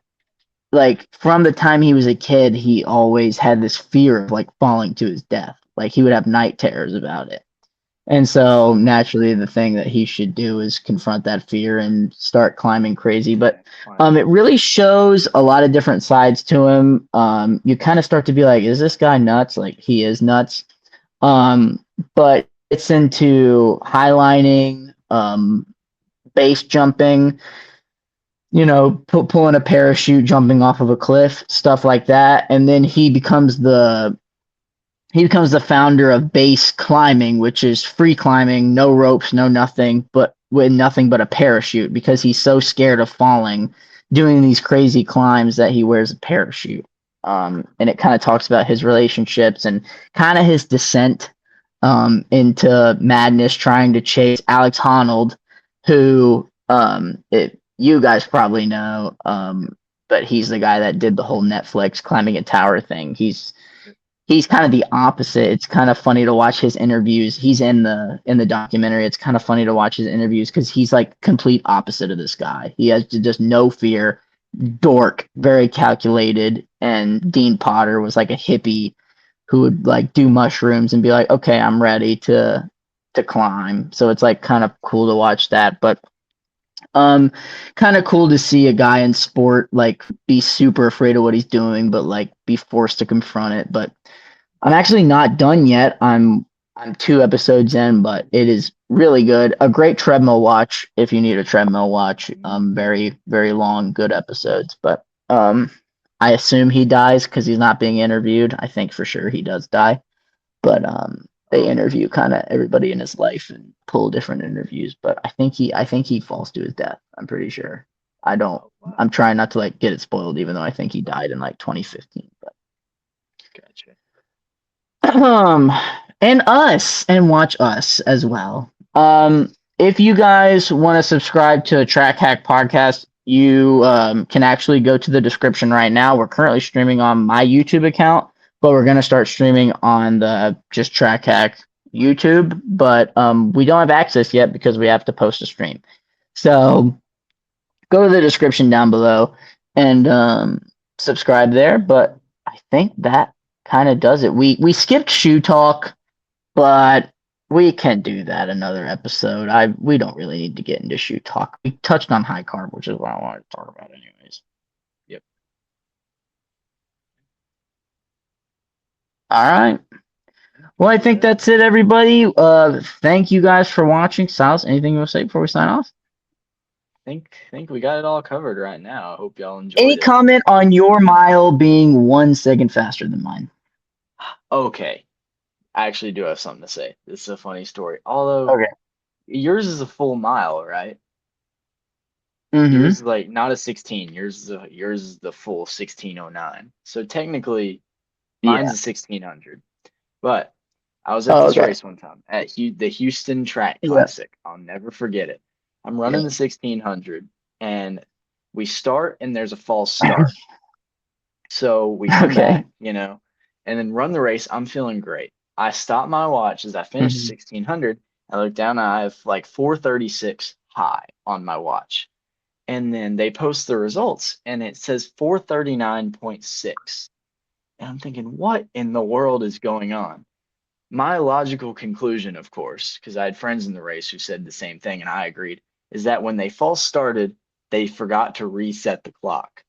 like from the time he was a kid, he always had this fear of like falling to his death. Like he would have night terrors about it. And so naturally, the thing that he should do is confront that fear and start climbing crazy. Yeah, But climbing. it really shows a lot of different sides to him. You kind of start to be like, is this guy nuts? Like he is nuts. But it's into highlining, base jumping, pulling a parachute, jumping off of a cliff, stuff like that. And then he becomes the founder of base climbing, which is free climbing, no ropes, no nothing, but with nothing but a parachute because he's so scared of falling doing these crazy climbs that he wears a parachute. And it kind of talks about his relationships and kind of his descent into madness trying to chase Alex Honnold, who you guys probably know, but he's the guy that did the whole Netflix climbing a tower thing. He's kind of the opposite. It's kind of funny to watch his interviews. He's in the documentary. It's kind of funny to watch his interviews because he's like complete opposite of this guy. He has just no fear, dork, very calculated, and Dean Potter was like a hippie who would like do mushrooms and be like, okay, I'm ready to climb. So it's like kind of cool to watch that, but kind of cool to see a guy in sport like be super afraid of what he's doing, but like be forced to confront it. But I'm actually not done yet. I'm 2 episodes in, but it is really good. A great treadmill watch if you need a treadmill watch. Very very long, good episodes. But I assume he dies because he's not being interviewed. I think for sure he does die, but they Oh, interview kind of everybody in his life and pull different interviews. But I think he falls to his death. I'm pretty sure. I don't. oh wow. I'm trying not to like get it spoiled, even though I think he died in like 2015. But Gotcha. um, and us and watch us as well. If you guys want to subscribe to Track Hack Podcast, you can actually go to the description right now. We're currently streaming on my YouTube account, but we're gonna start streaming on the just Track Hack YouTube. But we don't have access yet because we have to post a stream. So go to the description down below and subscribe there. But I think that kind of does it. We skipped shoe talk, but we can do that another episode. We don't really need to get into shoe talk. We touched on high carb, which is what I wanted to talk about anyways. Yep. All right. Well, I think that's it, everybody. Thank you guys for watching. Silas, anything you want to say before we sign off? Think we got it all covered right now. I hope y'all Any enjoyed it. comment on your mile being 1 second faster than mine? Okay, I actually do have something to say. This is a funny story. Although Okay. yours is a full mile, right? Yours Mm-hmm. is like not a 16. Yours is the full 1609. So technically, mine's Yeah. a 1600. But I was at Oh, this okay. race one time at the Houston Track Yeah. Classic. I'll never forget it. I'm running Yeah. the 1600 and we start and there's a false start. So we come Okay. back, and then run the race. I'm feeling great. I stop my watch as I finish Mm-hmm. 1600. I look down and I have like 436 high on my watch. And then they post the results and it says 439.6. And I'm thinking, what in the world is going on? My logical conclusion, of course, because I had friends in the race who said the same thing and I agreed, is that when they false started, they forgot to reset the clock.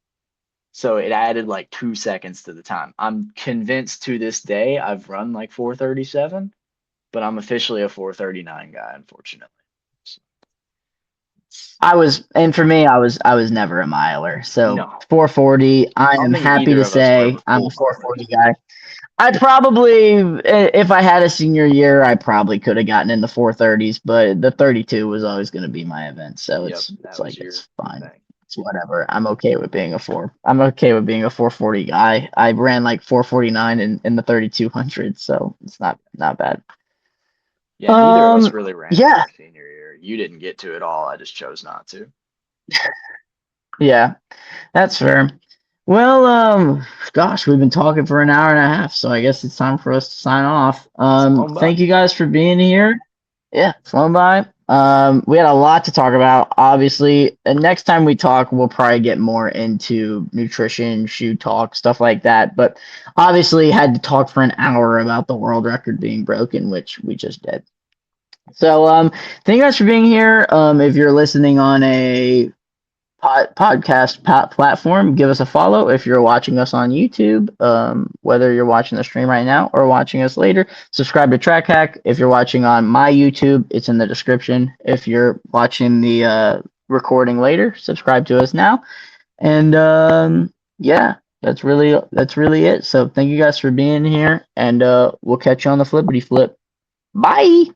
So it added like 2 seconds to the time. I'm convinced to this day I've run like 437, but I'm officially a 439 guy, unfortunately. So And for me, I was never a miler. So no, 440, I I don't am think happy either to of us were say I'm a full 440 farmers. guy. I'd probably, if I had a senior year, I probably could have gotten in the 430s, but the 32 was always going to be my event. So Yep, it's that was like, your it's fine. thing. It's whatever. I'm okay with being a 440 guy. I ran like 449 in the 3200, so it's not bad. Yeah, neither of us Um, really ran it yeah, our senior year. You didn't get to it all. I just chose not to. yeah, that's fair. Well, gosh, we've been talking for an hour and a half, so I guess it's time for us to sign off. It's flown by. Thank you guys for being here. Yeah, flown by. We had a lot to talk about, obviously. And next time we talk, we'll probably get more into nutrition, shoe talk, stuff like that. But obviously, had to talk for an hour about the world record being broken, which we just did. So, thank you guys for being here. If you're listening on a podcast platform, give us a follow. If you're watching us on YouTube, whether you're watching the stream right now or watching us later, subscribe to Track Hack. If you're watching on my YouTube, it's in the description. If you're watching the recording later, subscribe to us now. And yeah, that's really it. So thank you guys for being here, and we'll catch you on the flippity flip. Bye.